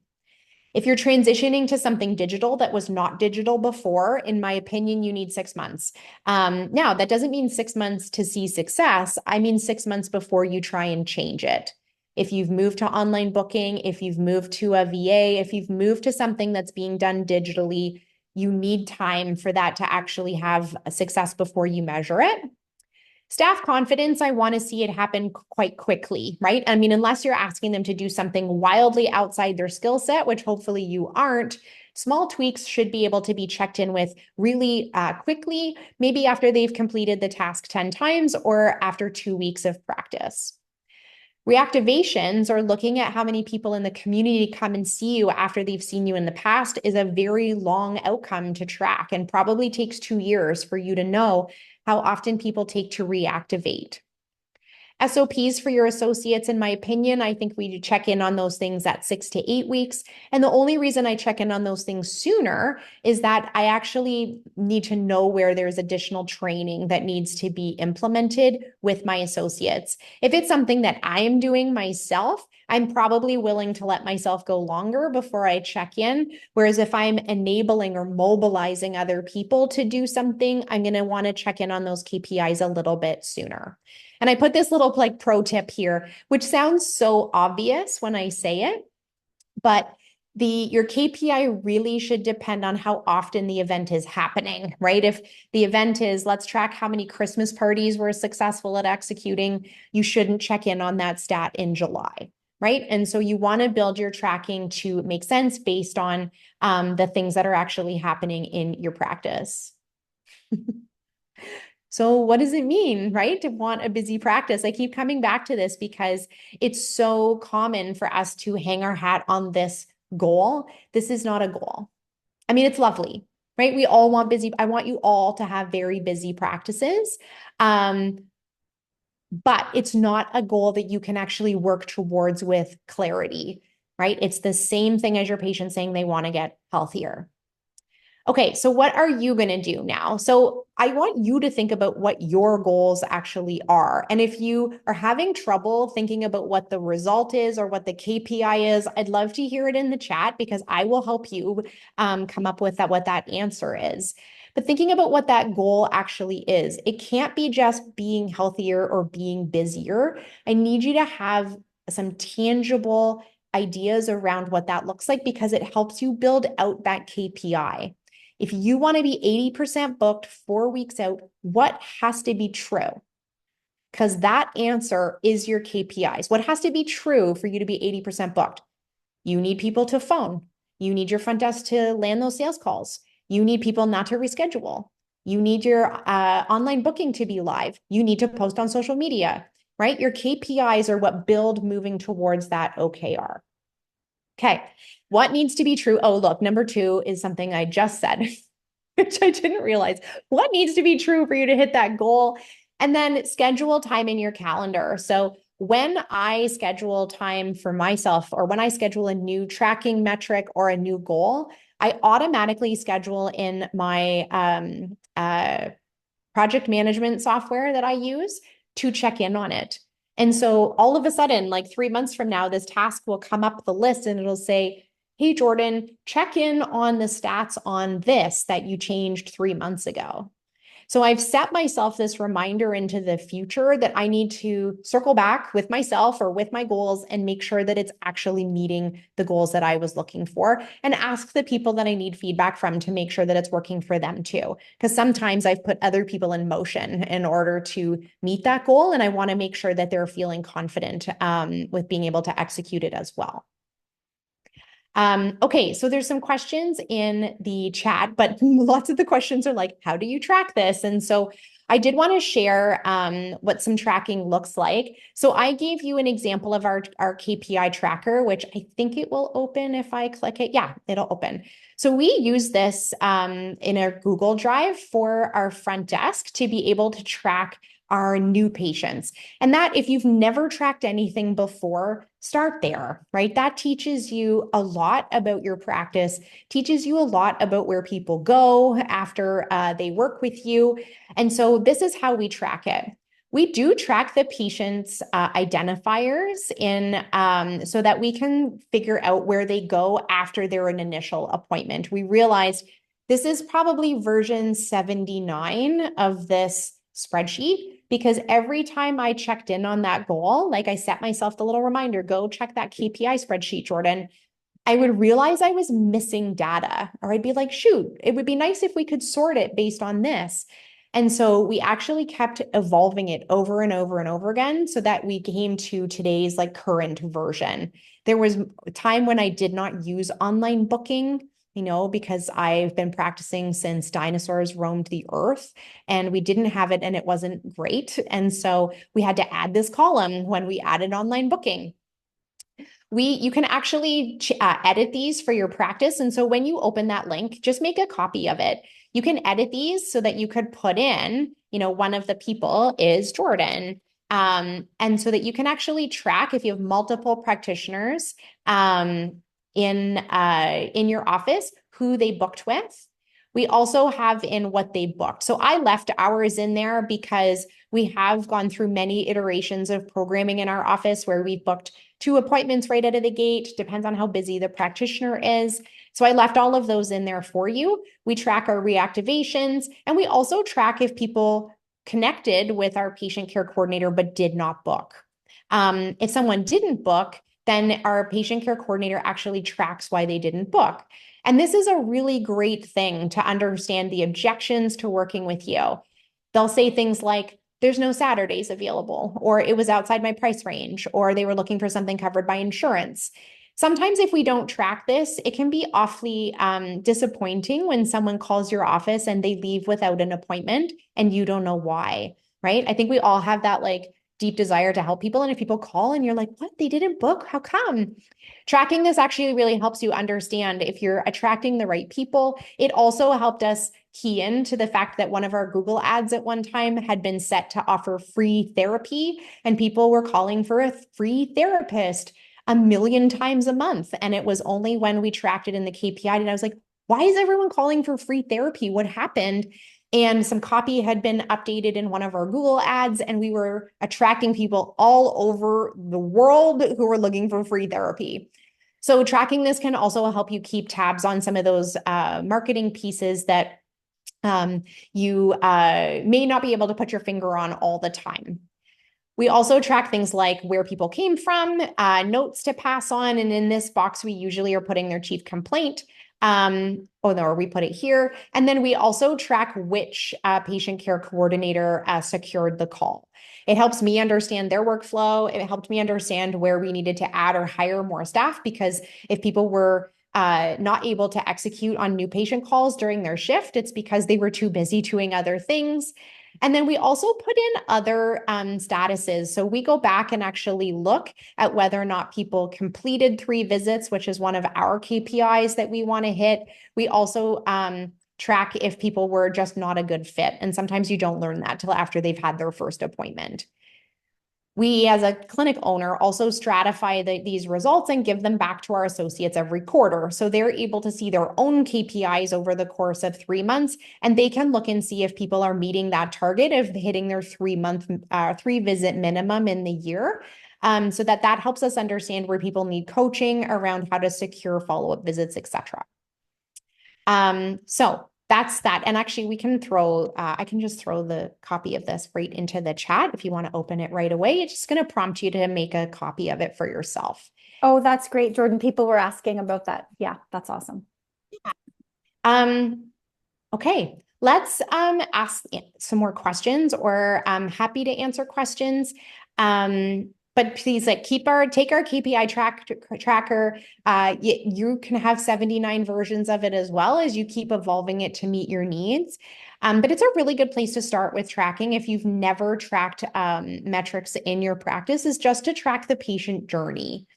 If you're transitioning to something digital that was not digital before, in my opinion, you need 6 months. Now, that doesn't mean 6 months to see success. I mean 6 months before you try and change it. If you've moved to online booking, if you've moved to a VA, if you've moved to something that's being done digitally, you need time for that to actually have a success before you measure it. Staff confidence, I want to see it happen quite quickly, right? I mean, unless you're asking them to do something wildly outside their skill set, which hopefully you aren't, small tweaks should be able to be checked in with really quickly, maybe after they've completed the task 10 times or after 2 weeks of practice. Reactivations, or looking at how many people in the community come and see you after they've seen you in the past, is a very long outcome to track and probably takes 2 years for you to know how often people take to reactivate. SOPs for your associates, in my opinion, I think we check in on those things at 6 to 8 weeks. And the only reason I check in on those things sooner is that I actually need to know where there's additional training that needs to be implemented with my associates. If it's something that I am doing myself, I'm probably willing to let myself go longer before I check in. Whereas if I'm enabling or mobilizing other people to do something, I'm going to want to check in on those KPIs a little bit sooner. And I put this little like pro tip here, which sounds so obvious when I say it, but your KPI really should depend on how often the event is happening, right? If the event is, let's track how many Christmas parties we're successful at executing, you shouldn't check in on that stat in July, right? And so you want to build your tracking to make sense based on the things that are actually happening in your practice. So what does it mean, right, to want a busy practice? I keep coming back to this because it's so common for us to hang our hat on this goal. This is not a goal. I mean, it's lovely, right? We all want busy. I want you all to have very busy practices. But it's not a goal that you can actually work towards with clarity, right? It's the same thing as your patient saying they want to get healthier. Okay, so what are you going to do now? So I want you to think about what your goals actually are. And if you are having trouble thinking about what the result is or what the KPI is, I'd love to hear it in the chat because I will help you come up with what that answer is. But thinking about what that goal actually is, it can't be just being healthier or being busier. I need you to have some tangible ideas around what that looks like because it helps you build out that KPI. If you want to be 80% booked 4 weeks out, what has to be true? Because that answer is your KPIs. What has to be true for you to be 80% booked? You need people to phone. You need your front desk to land those sales calls. You need people not to reschedule. You need your online booking to be live. You need to post on social media, right? Your KPIs are what build moving towards that OKR. Okay, what needs to be true? Oh, look, number 2 is something I just said, which I didn't realize. What needs to be true for you to hit that goal? And then schedule time in your calendar. So when I schedule time for myself or when I schedule a new tracking metric or a new goal, I automatically schedule in my project management software that I use to check in on it. And so all of a sudden, like 3 months from now, this task will come up the list and it'll say, hey, Jordan, check in on the stats on this that you changed 3 months ago. So I've set myself this reminder into the future that I need to circle back with myself or with my goals and make sure that it's actually meeting the goals that I was looking for and ask the people that I need feedback from to make sure that it's working for them too. Because sometimes I've put other people in motion in order to meet that goal. And I want to make sure that they're feeling confident with being able to execute it as well. Okay, so there's some questions in the chat, but lots of the questions are like, how do you track this? And so I did want to share what some tracking looks like. So I gave you an example of our KPI tracker, which I think it will open if I click it. Yeah, it'll open. So we use this in a Google Drive for our front desk to be able to track our new patients. And that, if you've never tracked anything before, start there, right? That teaches you a lot about your practice, teaches you a lot about where people go after they work with you. And so this is how we track it. We do track the patient's identifiers in so that we can figure out where they go after their initial appointment. We realized this is probably version 79 of this spreadsheet because every time I checked in on that goal, like I set myself the little reminder, go check that KPI spreadsheet, Jordan, I would realize I was missing data, or I'd be like, shoot, it would be nice if we could sort it based on this. And so we actually kept evolving it over and over and over again so that we came to today's like current version. There was a time when I did not use online booking, because I've been practicing since dinosaurs roamed the earth and we didn't have it and it wasn't great. And so we had to add this column when we added online booking. You can actually edit these for your practice. And so when you open that link, just make a copy of it. You can edit these so that you could put in, one of the people is Jordan. And so that you can actually track if you have multiple practitioners in your office, who they booked with. We also have in what they booked. So I left ours in there because we have gone through many iterations of programming in our office where we've booked 2 appointments right out of the gate, depends on how busy the practitioner is. So I left all of those in there for you. We track our reactivations, and we also track if people connected with our patient care coordinator but did not book. If someone didn't book, then our patient care coordinator actually tracks why they didn't book. And this is a really great thing to understand the objections to working with you. They'll say things like, there's no Saturdays available, or it was outside my price range, or they were looking for something covered by insurance. Sometimes if we don't track this, it can be awfully disappointing when someone calls your office and they leave without an appointment and you don't know why, right? I think we all have that like deep desire to help people. And if people call and you're like, what, they didn't book? How come? Tracking this actually really helps you understand if you're attracting the right people. It also helped us key into the fact that one of our Google ads at one time had been set to offer free therapy, and people were calling for a free therapist 1,000,000 times a month. And it was only when we tracked it in the KPI and I was like, why is everyone calling for free therapy? What happened? And some copy had been updated in one of our Google ads, and we were attracting people all over the world who were looking for free therapy. So tracking this can also help you keep tabs on some of those marketing pieces that you may not be able to put your finger on all the time. We also track things like where people came from, notes to pass on, and in this box, we usually are putting their chief complaint, or we put it here. And then we also track which patient care coordinator secured the call. It helps me understand their workflow. It helped me understand where we needed to add or hire more staff, because if people were not able to execute on new patient calls during their shift, it's because they were too busy doing other things. And then we also put in other statuses. So we go back and actually look at whether or not people completed 3 visits, which is one of our KPIs that we want to hit. We also track if people were just not a good fit. And sometimes you don't learn that till after they've had their first appointment. We, as a clinic owner, also stratify these results and give them back to our associates every quarter. So they're able to see their own KPIs over the course of 3 months, and they can look and see if people are meeting that target of hitting their 3 visit minimum in the year. So that helps us understand where people need coaching around how to secure follow-up visits, etc. So that's that. And actually we can I can just throw the copy of this right into the chat if you want to open it right away. It's just going to prompt you to make a copy of it for yourself. Oh, that's great, Jordan. People were asking about that. Yeah, that's awesome. Okay, let's ask some more questions, or I'm happy to answer questions. but please take our KPI tracker. You can have 79 versions of it as well as you keep evolving it to meet your needs. But it's a really good place to start with tracking if you've never tracked metrics in your practice, is just to track the patient journey.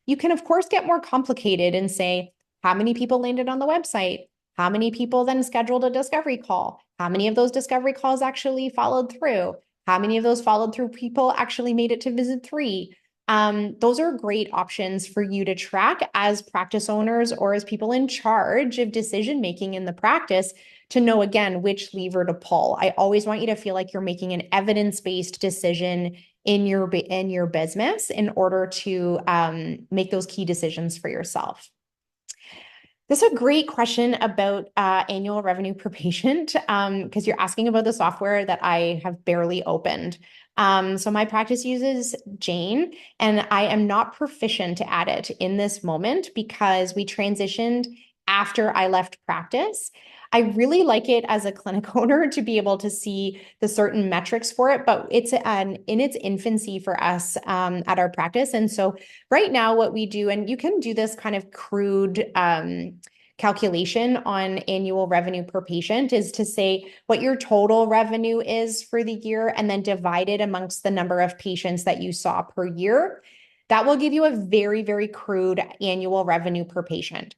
You can, of course, get more complicated and say, how many people landed on the website? How many people then scheduled a discovery call? How many of those discovery calls actually followed through? How many of those followed through people actually made it to visit 3? Those are great options for you to track as practice owners or as people in charge of decision making in the practice to know, again, which lever to pull. I always want you to feel like you're making an evidence-based decision in your business in order to make those key decisions for yourself. This is a great question about annual revenue per patient because you're asking about the software that I have barely opened. So my practice uses Jane, and I am not proficient at it in this moment because we transitioned after I left practice. I really like it as a clinic owner to be able to see the certain metrics for it, but it's in its infancy for us at our practice. And so right now what we do, and you can do this kind of crude calculation on annual revenue per patient, is to say what your total revenue is for the year and then divide it amongst the number of patients that you saw per year. That will give you a very, very crude annual revenue per patient.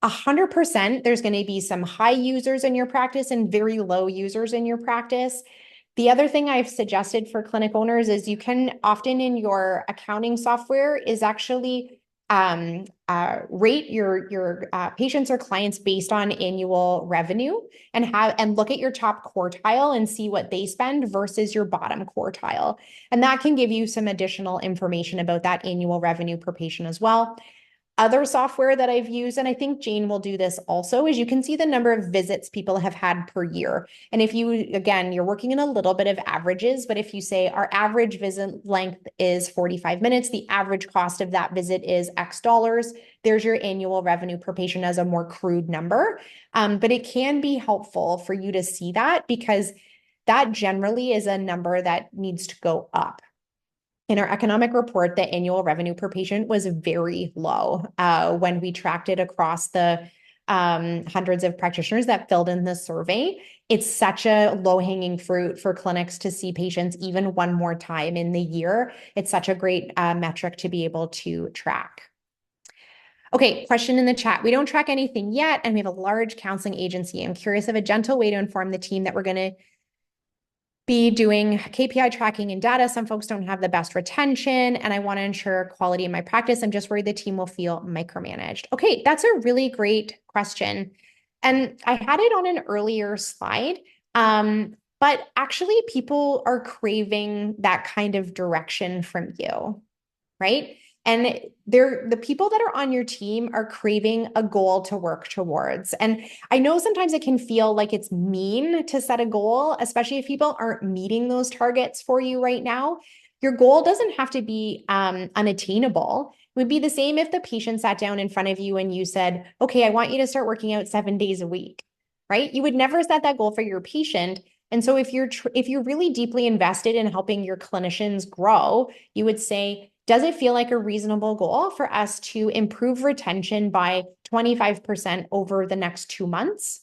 100%, there's going to be some high users in your practice and very low users in your practice. The other thing I've suggested for clinic owners is you can often in your accounting software is actually rate your patients or clients based on annual revenue and look at your top quartile and see what they spend versus your bottom quartile. And that can give you some additional information about that annual revenue per patient as well. Other software that I've used, and I think Jane will do this also, is you can see the number of visits people have had per year. And if you, again, you're working in a little bit of averages, but if you say our average visit length is 45 minutes, the average cost of that visit is X dollars, there's your annual revenue per patient as a more crude number. But it can be helpful for you to see that because that generally is a number that needs to go up. In our economic report, the annual revenue per patient was very low when we tracked it across the hundreds of practitioners that filled in the survey. It's such a low-hanging fruit for clinics to see patients even one more time in the year. It's such a great metric to be able to track. Okay, question in the chat. We don't track anything yet, and we have a large counseling agency. I'm curious of a gentle way to inform the team that we're going to be doing KPI tracking and data. Some folks don't have the best retention, and I want to ensure quality in my practice. I'm just worried the team will feel micromanaged. Okay, that's a really great question. And I had it on an earlier slide, but actually people are craving that kind of direction from you, right? And the people that are on your team are craving a goal to work towards. And I know sometimes it can feel like it's mean to set a goal, especially if people aren't meeting those targets for you right now. Your goal doesn't have to be unattainable. It would be the same if the patient sat down in front of you and you said, okay, I want you to start working out 7 days a week, right? You would never set that goal for your patient. And so if you're really deeply invested in helping your clinicians grow, you would say, does it feel like a reasonable goal for us to improve retention by 25% over the next 2 months?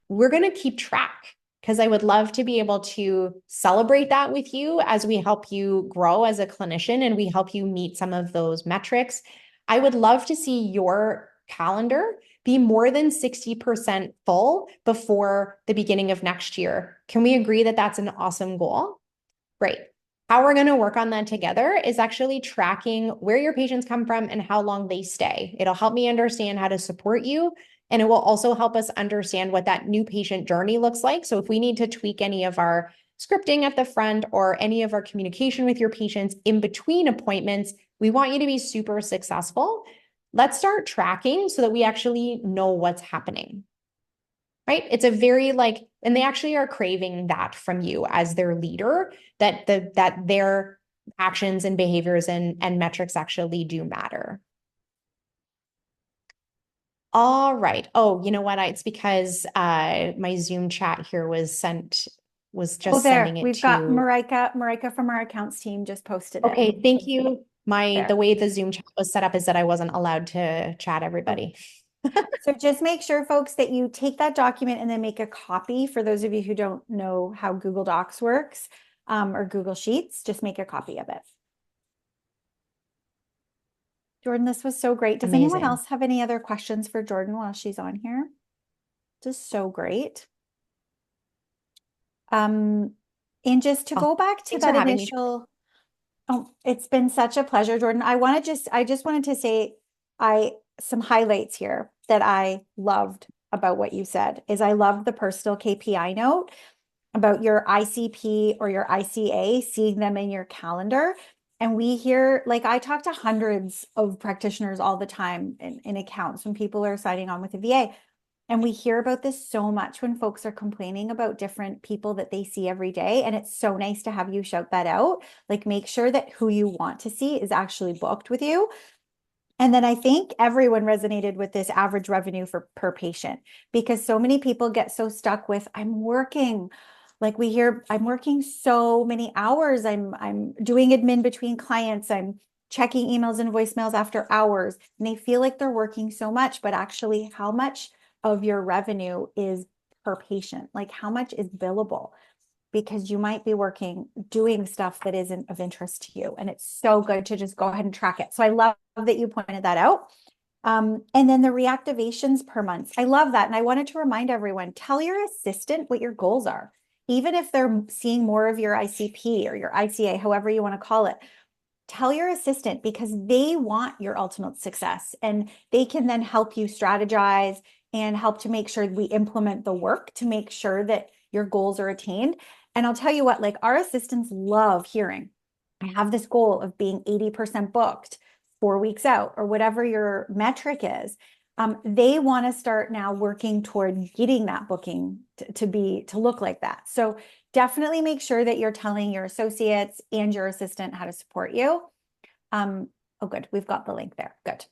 We're going to keep track because I would love to be able to celebrate that with you as we help you grow as a clinician and we help you meet some of those metrics. I would love to see your calendar be more than 60% full before the beginning of next year. Can we agree that that's an awesome goal? Great. How we're going to work on that together is actually tracking where your patients come from and how long they stay. It'll help me understand how to support you, and it will also help us understand what that new patient journey looks like. So if we need to tweak any of our scripting at the front or any of our communication with your patients in between appointments, we want you to be super successful. Let's start tracking so that we actually know what's happening. Right? It's a very and they actually are craving that from you as their leader, that their actions and behaviors and metrics actually do matter. All right. Oh, you know what? It's because my Zoom chat here was sent was Oh, just there. sending it We've got to. Marika from our accounts team just posted it. Okay, thank you. The There. way the Zoom chat was set up is that I wasn't allowed to chat Oh. everybody. So just make sure, folks, that you take that document and then make a copy. For those of you who don't know how Google Docs works, or Google Sheets, just make a copy of it. Jordan, this was so great. Does anyone Amazing. else have any other questions for Jordan while she's on here? This is so great. And just to Awesome. go back to Thanks for that having me. initial, oh, it's been such a pleasure, Jordan. I just wanted to say some highlights here that I loved about what you said is I loved the personal KPI note about your ICP or your ICA, seeing them in your calendar. And we hear, like, I talk to hundreds of practitioners all the time in accounts when people are signing on with a VA. And we hear about this so much when folks are complaining about different people that they see every day. And it's so nice to have you shout that out. Like, make sure that who you want to see is actually booked with you. And then I think everyone resonated with this average revenue for per patient because so many people get so stuck with I'm working. Like we hear, I'm working so many hours. I'm doing admin between clients. I'm checking emails and voicemails after hours. And they feel like they're working so much, but actually how much of your revenue is per patient? Like how much is billable? Because you might be working, doing stuff that isn't of interest to you. And it's so good to just go ahead and track it. So I love that you pointed that out. And then the reactivations per month. I love that. And I wanted to remind everyone, tell your assistant what your goals are. Even if they're seeing more of your ICP or your ICA, however you want to call it, tell your assistant because they want your ultimate success and they can then help you strategize and help to make sure we implement the work to make sure that your goals are attained. And I'll tell you what, like our assistants love hearing, I have this goal of being 80% booked 4 weeks out or whatever your metric is. They want to start now working toward getting that booking to look like that. So definitely make sure that you're telling your associates and your assistant how to support you. Oh, good. We've got the link there. Good.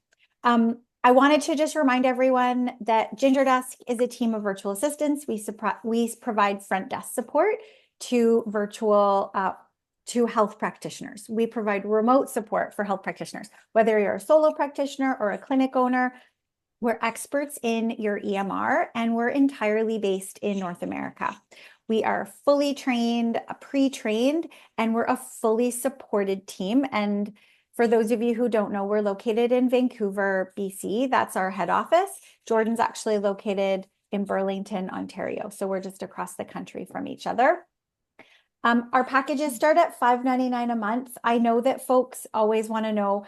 I wanted to just remind everyone that Ginger Desk is a team of virtual assistants. We provide front desk support to to health practitioners. We provide remote support for health practitioners, whether you're a solo practitioner or a clinic owner. We're experts in your EMR and we're entirely based in North America. We are fully trained, pre-trained, and we're a fully supported team. And for those of you who don't know, we're located in Vancouver, BC. That's our head office. Jordan's actually located in Burlington, Ontario. So we're just across the country from each other. Our packages start at $5.99 a month. I know that folks always want to know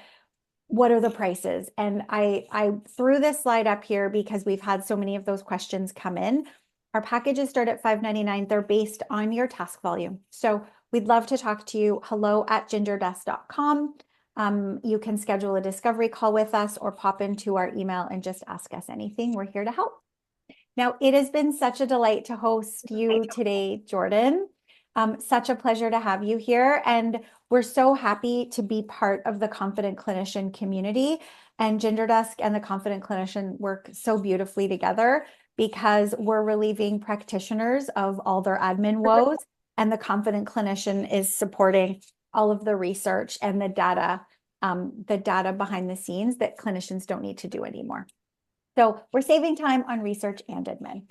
what are the prices? And I threw this slide up here because we've had so many of those questions come in. Our packages start at $5.99. They're based on your task volume. So we'd love to talk to you. hello@gingerdesk.com. You can schedule a discovery call with us or pop into our email and just ask us anything. We're here to help. Now, it has been such a delight to host you today, Jordan. Such a pleasure to have you here. And we're so happy to be part of the Confident Clinician community. And Ginger Desk and the Confident Clinician work so beautifully together because we're relieving practitioners of all their admin woes. And the Confident Clinician is supporting all of the research and the data behind the scenes that clinicians don't need to do anymore. So we're saving time on research and admin.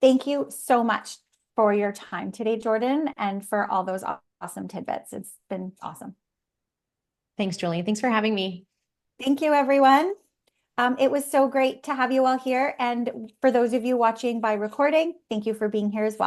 Thank you so much for your time today, Jordan, and for all those awesome tidbits. It's been awesome. Thanks, Julie. Thanks for having me. Thank you, everyone. It was so great to have you all here. And for those of you watching by recording, thank you for being here as well.